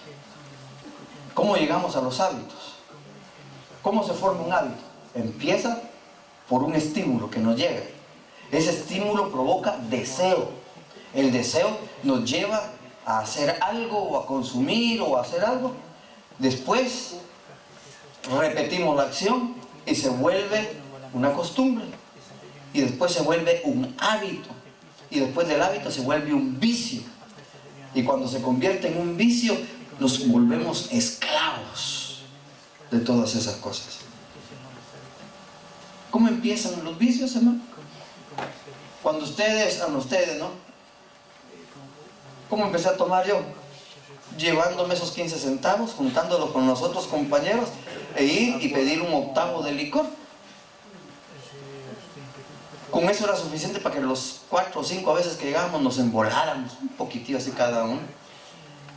¿Cómo llegamos a los hábitos? ¿Cómo se forma un hábito? Empieza por un estímulo que nos llega. Ese estímulo provoca deseo. El deseo nos lleva a hacer algo o a consumir o a hacer algo. Después repetimos la acción y se vuelve una costumbre. Y después se vuelve un hábito. Y después del hábito se vuelve un vicio. Y cuando se convierte en un vicio, nos volvemos esclavos de todas esas cosas. ¿Cómo empiezan los vicios, hermano? Cuando ustedes, ¿no? ¿Cómo empecé a tomar yo? Llevándome esos 15 centavos, juntándolo con los otros compañeros, e ir y pedir un octavo de licor. Con eso era suficiente para que los 4 o 5 veces que llegábamos nos emboláramos, un poquitillo así cada uno,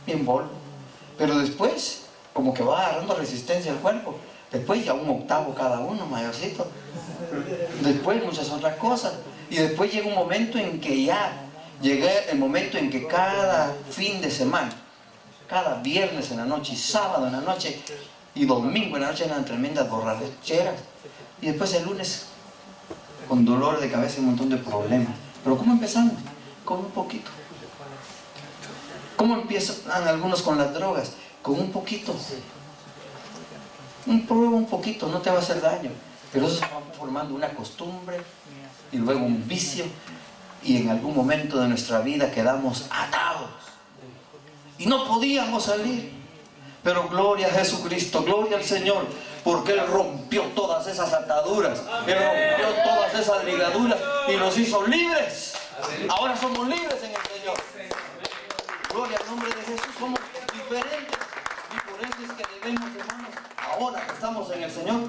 bien bolo. Pero después, como que va agarrando resistencia al cuerpo. Después ya un octavo cada uno, mayorcito. Después muchas otras cosas. Y después llega un momento en que llegué el momento en que cada fin de semana, cada viernes en la noche y sábado en la noche y domingo en la noche eran tremendas borracheras. Y después el lunes con dolor de cabeza y un montón de problemas. Pero ¿cómo empezamos? Con un poquito. ¿Cómo empiezan algunos con las drogas? Con un poquito. Prueba un poquito, no te va a hacer daño. Pero eso se va formando una costumbre y luego un vicio. Y en algún momento de nuestra vida quedamos atados. Y no podíamos salir. Pero gloria a Jesucristo, gloria al Señor, porque Él rompió todas esas ataduras, Él rompió todas esas ligaduras y nos hizo libres. Ahora somos libres en el Señor. Gloria al nombre de Jesús, somos diferentes. Y por eso es que debemos, hermanos, ahora que estamos en el Señor,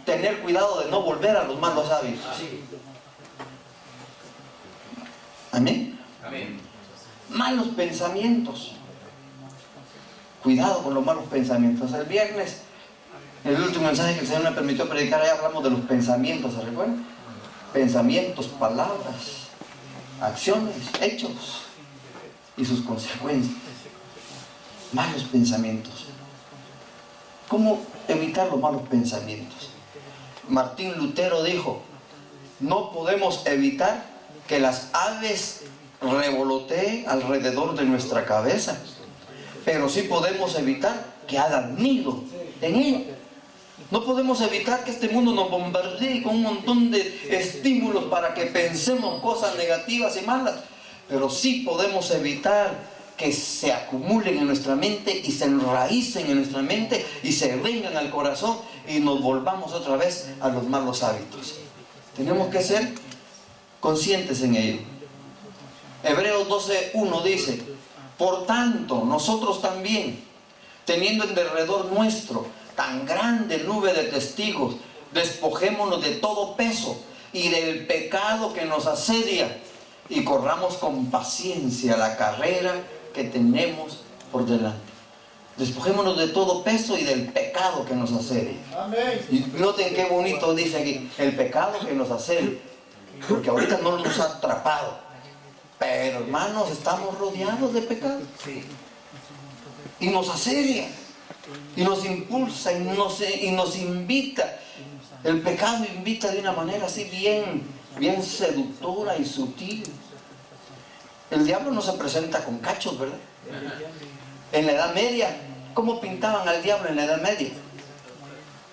tener cuidado de no volver a los malos hábitos. Amén. Amén. Malos pensamientos. Cuidado con los malos pensamientos. El viernes, el último mensaje que el Señor me permitió predicar, ahí hablamos de los pensamientos, ¿se recuerdan? Pensamientos, palabras, acciones, hechos y sus consecuencias. Malos pensamientos. ¿Cómo evitar los malos pensamientos? Martín Lutero dijo: no podemos evitar que las aves revoloteen alrededor de nuestra cabeza, pero sí podemos evitar que hagan nido en ella. No podemos evitar que este mundo nos bombardee con un montón de estímulos para que pensemos cosas negativas y malas, pero sí podemos evitar que se acumulen en nuestra mente y se enraícen en nuestra mente y se vengan al corazón y nos volvamos otra vez a los malos hábitos. Tenemos que ser conscientes en ello. Hebreos 12:1 dice: por tanto, nosotros también, teniendo en derredor nuestro tan grande nube de testigos, despojémonos de todo peso y del pecado que nos asedia y corramos con paciencia la carrera que tenemos por delante. Despojémonos de todo peso y del pecado que nos asedia. Y noten qué bonito dice aquí: el pecado que nos asedia, porque ahorita no nos ha atrapado, pero hermanos, estamos rodeados de pecado y nos asedia y nos impulsa y nos invita. El pecado invita de una manera así bien seductora y sutil. El diablo no se presenta con cachos, ¿verdad? En la Edad Media, ¿cómo pintaban al diablo en la Edad Media?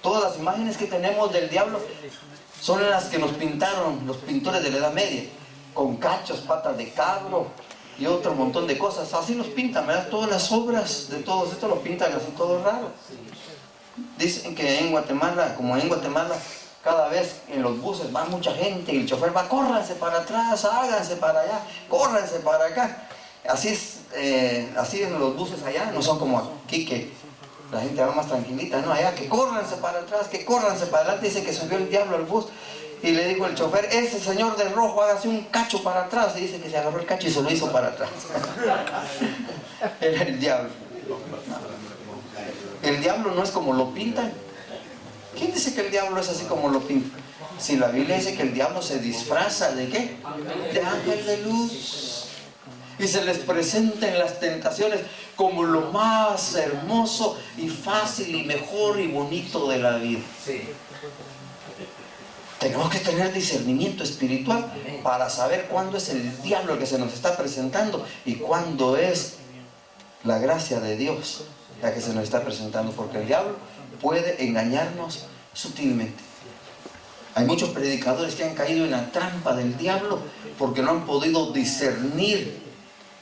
Todas las imágenes que tenemos del diablo son las que nos pintaron los pintores de la Edad Media, con cachos, patas de cabro y otro montón de cosas. Así nos pintan, ¿verdad? Todas las obras de todos estos lo pintan así todo raro. Dicen que en Guatemala, cada vez en los buses va mucha gente y el chofer va: córranse para atrás, háganse para allá, córranse para acá. Así es, así en los buses allá, no son como aquí que la gente va más tranquilita, no, allá que córranse para atrás, que córranse para adelante. Dice que subió el diablo al bus y le dijo el chofer: ese señor de rojo, hágase un cacho para atrás. Y dice que se agarró el cacho y se lo hizo para atrás. Era el diablo. El diablo no es como lo pintan. ¿Quién dice que el diablo es así como lo pintan? Si la Biblia dice que el diablo se disfraza ¿de qué? De ángel de luz. Y se les presenta en las tentaciones como lo más hermoso y fácil y mejor y bonito de la vida. Tenemos que tener discernimiento espiritual para saber cuándo es el diablo el que se nos está presentando y cuándo es la gracia de Dios la que se nos está presentando, porque el diablo puede engañarnos sutilmente. Hay muchos predicadores que han caído en la trampa del diablo porque no han podido discernir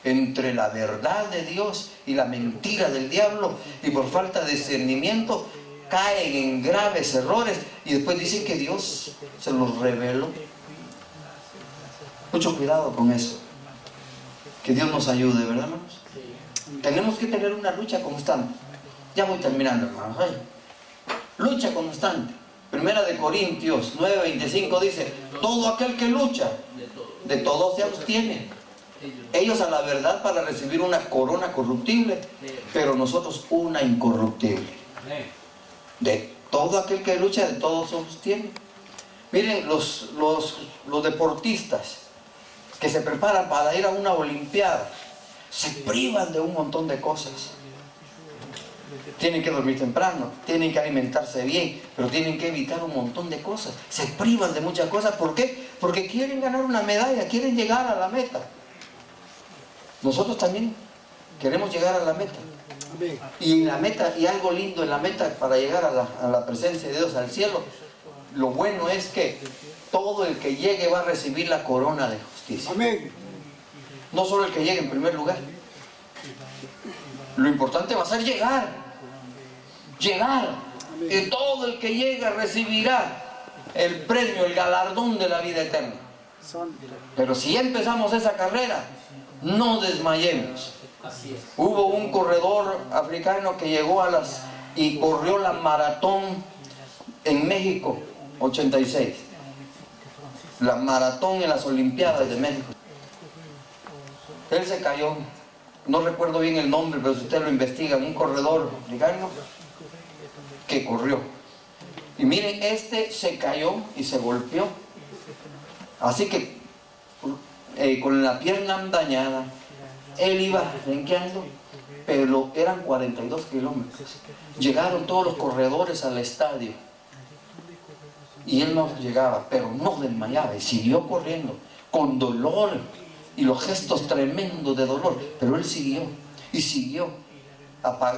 entre la verdad de Dios y la mentira del diablo, y por falta de discernimiento caen en graves errores y después dicen que Dios se los reveló. Mucho cuidado con eso. Que Dios nos ayude, ¿verdad, hermanos? Tenemos que tener una lucha constante. Ya voy terminando, hermanos. Ay. Lucha constante. Primera de Corintios 9:25 dice: todo aquel que lucha, de todo se abstiene. Ellos a la verdad para recibir una corona corruptible, pero nosotros una incorruptible. De todo aquel que lucha, de todo se abstiene. Miren, los deportistas que se preparan para ir a una olimpiada se privan de un montón de cosas. Tienen que dormir temprano, tienen que alimentarse bien, pero tienen que evitar un montón de cosas. Se privan de muchas cosas. ¿Por qué? Porque quieren ganar una medalla, quieren llegar a la meta. Nosotros también queremos llegar a la meta. Y en la meta, y algo lindo en la meta para llegar a la presencia de Dios, al cielo, lo bueno es que todo el que llegue va a recibir la corona de justicia. No solo el que llegue en primer lugar. Lo importante va a ser llegar. Y todo el que llega recibirá el premio, el galardón de la vida eterna. Pero si ya empezamos esa carrera, no desmayemos. Hubo un corredor africano que llegó y corrió la maratón en México 86. La maratón en las Olimpiadas de México. Él se cayó. No recuerdo bien el nombre, pero si usted lo investiga, un corredor africano que corrió. Y miren, este se cayó y se golpeó. Así que con la pierna dañada, él iba renqueando, pero eran 42 kilómetros. Llegaron todos los corredores al estadio y él no llegaba, pero no desmayaba y siguió corriendo con dolor y los gestos tremendos de dolor, pero él siguió y siguió.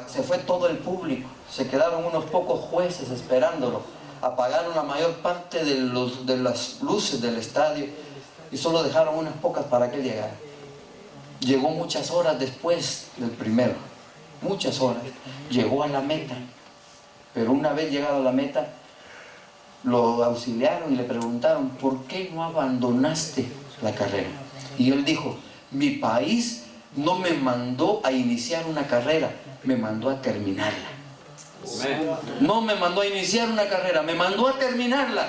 Se fue todo el público, se quedaron unos pocos jueces esperándolo, apagaron la mayor parte de las luces del estadio y solo dejaron unas pocas para que él llegara. Llegó muchas horas después del primero, muchas horas, llegó a la meta, pero una vez llegado a la meta lo auxiliaron y le preguntaron: ¿por qué no abandonaste la carrera? Y él dijo: mi país no me mandó a iniciar una carrera, me mandó a terminarla. No me mandó a iniciar una carrera, me mandó a terminarla.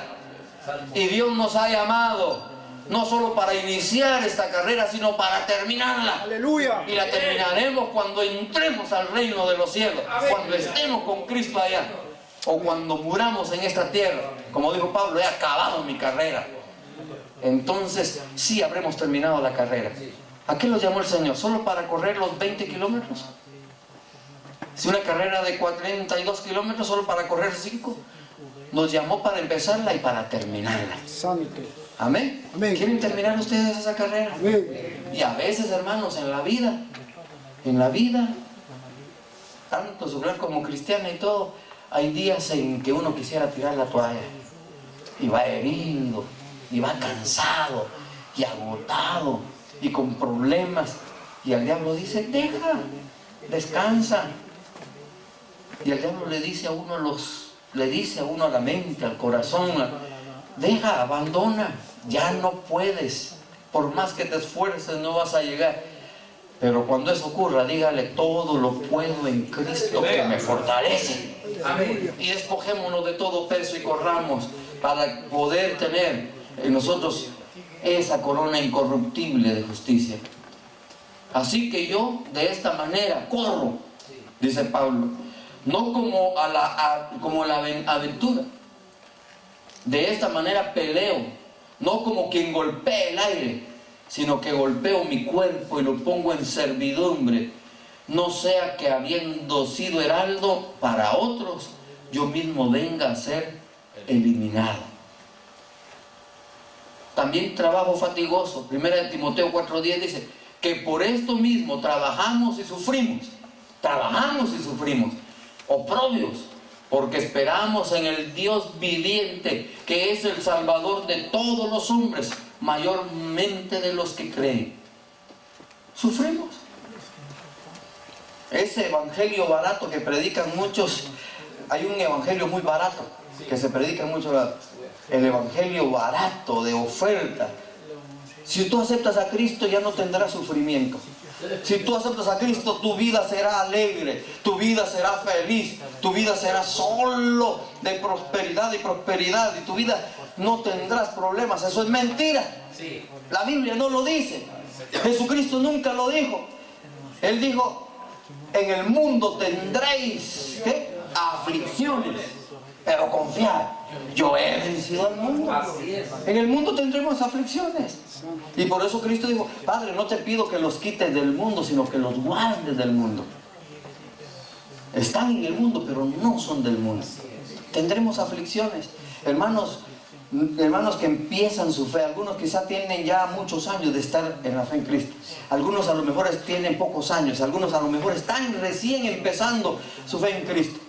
Y Dios nos ha llamado no solo para iniciar esta carrera, sino para terminarla. Aleluya. Y la terminaremos cuando entremos al reino de los cielos, cuando estemos con Cristo allá, o cuando muramos en esta tierra. Como dijo Pablo: he acabado mi carrera. Entonces sí habremos terminado la carrera. ¿A qué los llamó el Señor? ¿Solo para correr los 20 kilómetros? Si una carrera de 42 kilómetros, solo para correr 5. Nos llamó para empezarla y para terminarla. Santo. ¿Amén? Amén. ¿Quieren terminar ustedes esa carrera? Amén. Y a veces, hermanos, en la vida, tanto secular como cristiana y todo, hay días en que uno quisiera tirar la toalla. Y va herido, y va cansado, y agotado, y con problemas. Y el diablo dice: deja, descansa. Y el diablo le dice a uno a la mente, al corazón: deja, abandona, ya no puedes, por más que te esfuerces no vas a llegar. Pero cuando eso ocurra, dígale: todo lo puedo en Cristo que me fortalece. Y despojémonos de todo peso y corramos para poder tener en nosotros esa corona incorruptible de justicia. Así que yo de esta manera corro, dice Pablo, no como la aventura. De esta manera peleo, no como quien golpea el aire, sino que golpeo mi cuerpo y lo pongo en servidumbre, no sea que habiendo sido heraldo para otros, yo mismo venga a ser eliminado. También trabajo fatigoso. 1 Timoteo 4:10 dice que por esto mismo trabajamos y sufrimos, oprobios, porque esperamos en el Dios viviente, que es el Salvador de todos los hombres, mayormente de los que creen. Sufrimos. Ese evangelio barato que predican muchos, hay un evangelio muy barato que se predica mucho, el evangelio barato de oferta. Si tú aceptas a Cristo, ya no tendrás sufrimiento. Si tú aceptas a Cristo, tu vida será alegre, tu vida será feliz, tu vida será solo de prosperidad y prosperidad, y tu vida no tendrás problemas. Eso es mentira. La Biblia no lo dice. Jesucristo nunca lo dijo. Él dijo: en el mundo tendréis, ¿qué?, aflicciones, pero confiad, yo he vencido al mundo. En el mundo tendremos aflicciones. Y por eso Cristo dijo: Padre, no te pido que los quites del mundo, sino que los guardes del mundo. Están en el mundo, pero no son del mundo. Tendremos aflicciones. Hermanos que empiezan su fe, algunos quizá tienen ya muchos años de estar en la fe en Cristo, algunos a lo mejor tienen pocos años, algunos a lo mejor están recién empezando su fe en Cristo.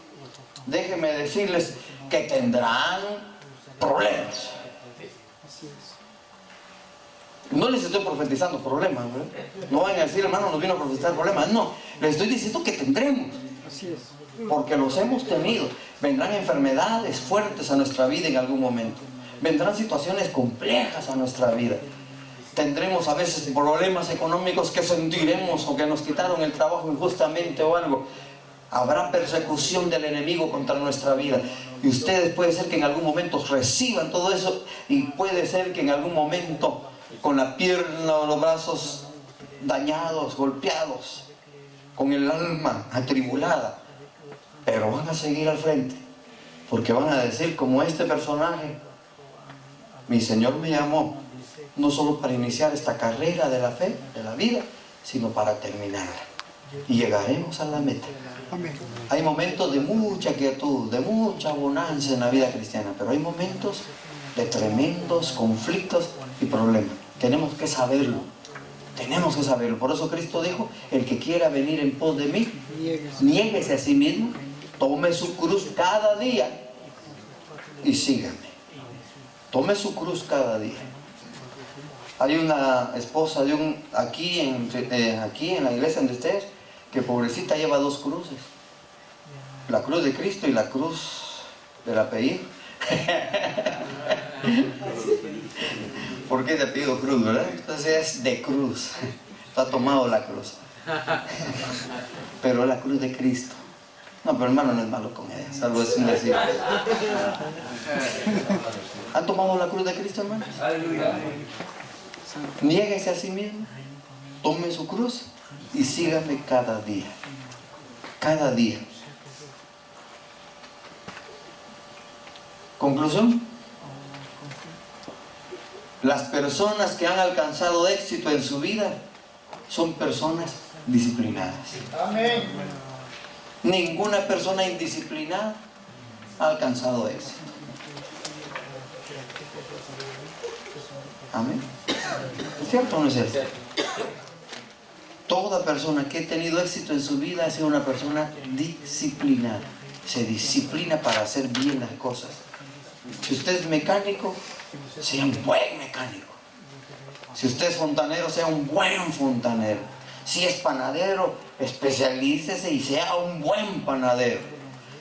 Déjenme decirles que tendrán problemas. No les estoy profetizando problemas, ¿no? No vayan a decir: hermano, nos vino a profetizar problemas. No, les estoy diciendo que tendremos, porque los hemos tenido. Vendrán enfermedades fuertes a nuestra vida en algún momento. Vendrán situaciones complejas a nuestra vida. Tendremos a veces problemas económicos que sentiremos, o que nos quitaron el trabajo injustamente o algo. Habrá persecución del enemigo contra nuestra vida. Y ustedes puede ser que en algún momento reciban todo eso, y puede ser que en algún momento, con la pierna o los brazos dañados, golpeados, con el alma atribulada, pero van a seguir al frente, porque van a decir como este personaje: mi Señor me llamó no solo para iniciar esta carrera de la fe, de la vida, sino para terminarla, y llegaremos a la meta. Hay momentos de mucha quietud, de mucha bonanza en la vida cristiana, pero hay momentos de tremendos conflictos y problemas. Tenemos que saberlo. Tenemos que saberlo. Por eso Cristo dijo: el que quiera venir en pos de mí, niéguese a sí mismo, tome su cruz cada día y sígame. Tome su cruz cada día. Hay una esposa de aquí en la iglesia donde ustedes, que pobrecita lleva 2 cruces: la cruz de Cristo y la cruz del apellido. Porque es de apellido Cruz, ¿verdad? Entonces es de cruz. Ha tomado la cruz, pero la cruz de Cristo. No, pero hermano, no es malo con ella, salvo es un decir. ¿Han tomado la cruz de Cristo, hermanos? Niéguese a sí mismo, tome su cruz y sígame cada día. Cada día. Conclusión: las personas que han alcanzado éxito en su vida son personas disciplinadas. Amén. Ninguna persona indisciplinada ha alcanzado éxito. Amén. ¿Es cierto o no es cierto? Toda persona que ha tenido éxito en su vida ha sido una persona disciplinada. Se disciplina para hacer bien las cosas. Si usted es mecánico, sea un buen mecánico. Si usted es fontanero, sea un buen fontanero. Si es panadero, especialícese y sea un buen panadero.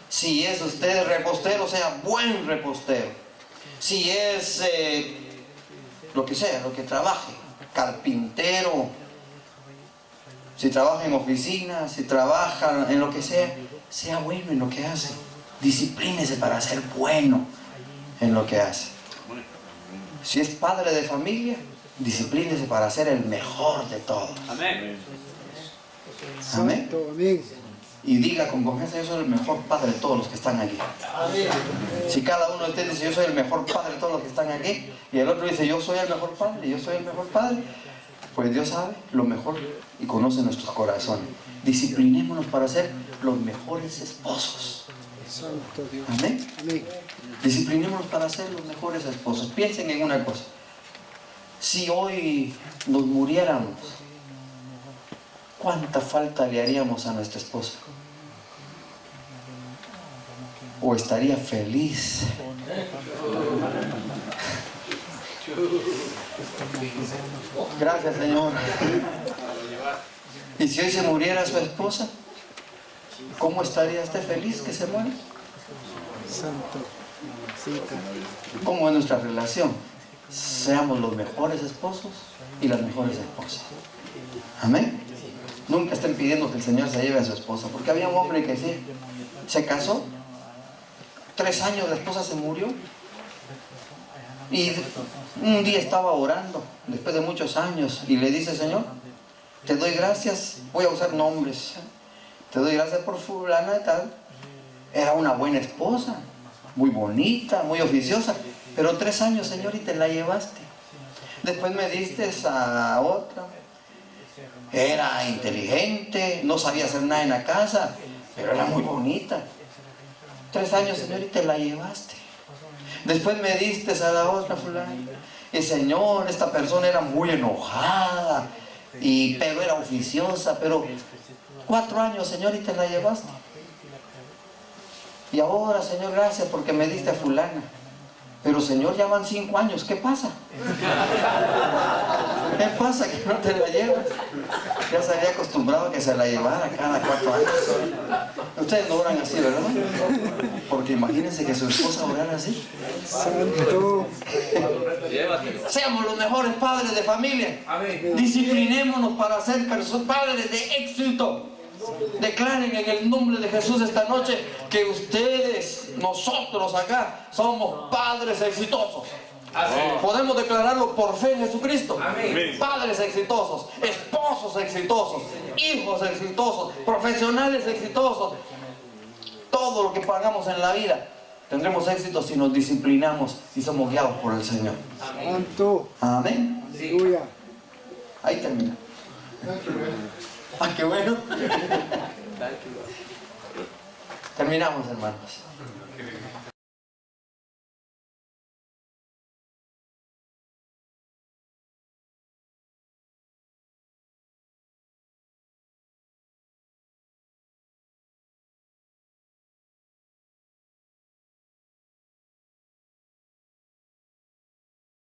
Si es usted repostero, sea buen repostero. Si es lo que sea, lo que trabaje, carpintero, si trabaja en oficina, si trabaja en lo que sea bueno en lo que hace. Disciplínese para ser bueno en lo que hace. Si es padre de familia, disciplínese para ser el mejor de todos. Amén. Amén. Y diga con confianza: yo soy el mejor padre de todos los que están aquí. Si cada uno de ustedes dice: yo soy el mejor padre de todos los que están aquí, y el otro dice: yo soy el mejor padre, yo soy el mejor padre, pues Dios sabe lo mejor y conoce nuestros corazones. Disciplinémonos para ser los mejores esposos. Amén. Disciplinémonos para ser los mejores esposos. Piensen en una cosa: si hoy nos muriéramos, ¿cuánta falta le haríamos a nuestra esposa? o estaría feliz. Gracias, Señor. ¿Y si hoy se muriera su esposa? ¿Cómo estaría usted feliz que se muera? ¿Cómo es nuestra relación? Seamos los mejores esposos y las mejores esposas. Amén. Nunca estén pidiendo que el Señor se lleve a su esposa, porque había un hombre que sí, se casó, 3 años la esposa se murió, y un día estaba orando, después de muchos años, y le dice: Señor, te doy gracias, voy a usar nombres, te doy gracias por fulana de tal, era una buena esposa, muy bonita, muy oficiosa, pero 3 años, Señor, y te la llevaste. Después me diste a otra, era inteligente, no sabía hacer nada en la casa, pero era muy bonita. 3 años, Señor, y te la llevaste. Después me diste a la otra fulana, y Señor, esta persona era muy enojada, pero era oficiosa, pero 4 años, Señor, y te la llevaste. Y ahora, Señor, gracias porque me diste a fulana. Pero, Señor, ya van 5 años, ¿qué pasa? ¿Qué pasa que no te la llevas? Ya se había acostumbrado a que se la llevara cada 4 años. Ustedes no oran así, ¿verdad? Porque imagínense que su esposa orara así. Santo. Seamos los mejores padres de familia. Disciplinémonos para ser padres de éxito. Declaren en el nombre de Jesús esta noche que ustedes, nosotros acá, somos padres exitosos. Podemos declararlo por fe en Jesucristo. Padres exitosos, esposos exitosos, hijos exitosos, profesionales exitosos. Todo lo que pagamos en la vida tendremos éxito si nos disciplinamos y somos guiados por el Señor. Amén. Ahí termina. Ah, qué bueno. Terminamos, hermanos.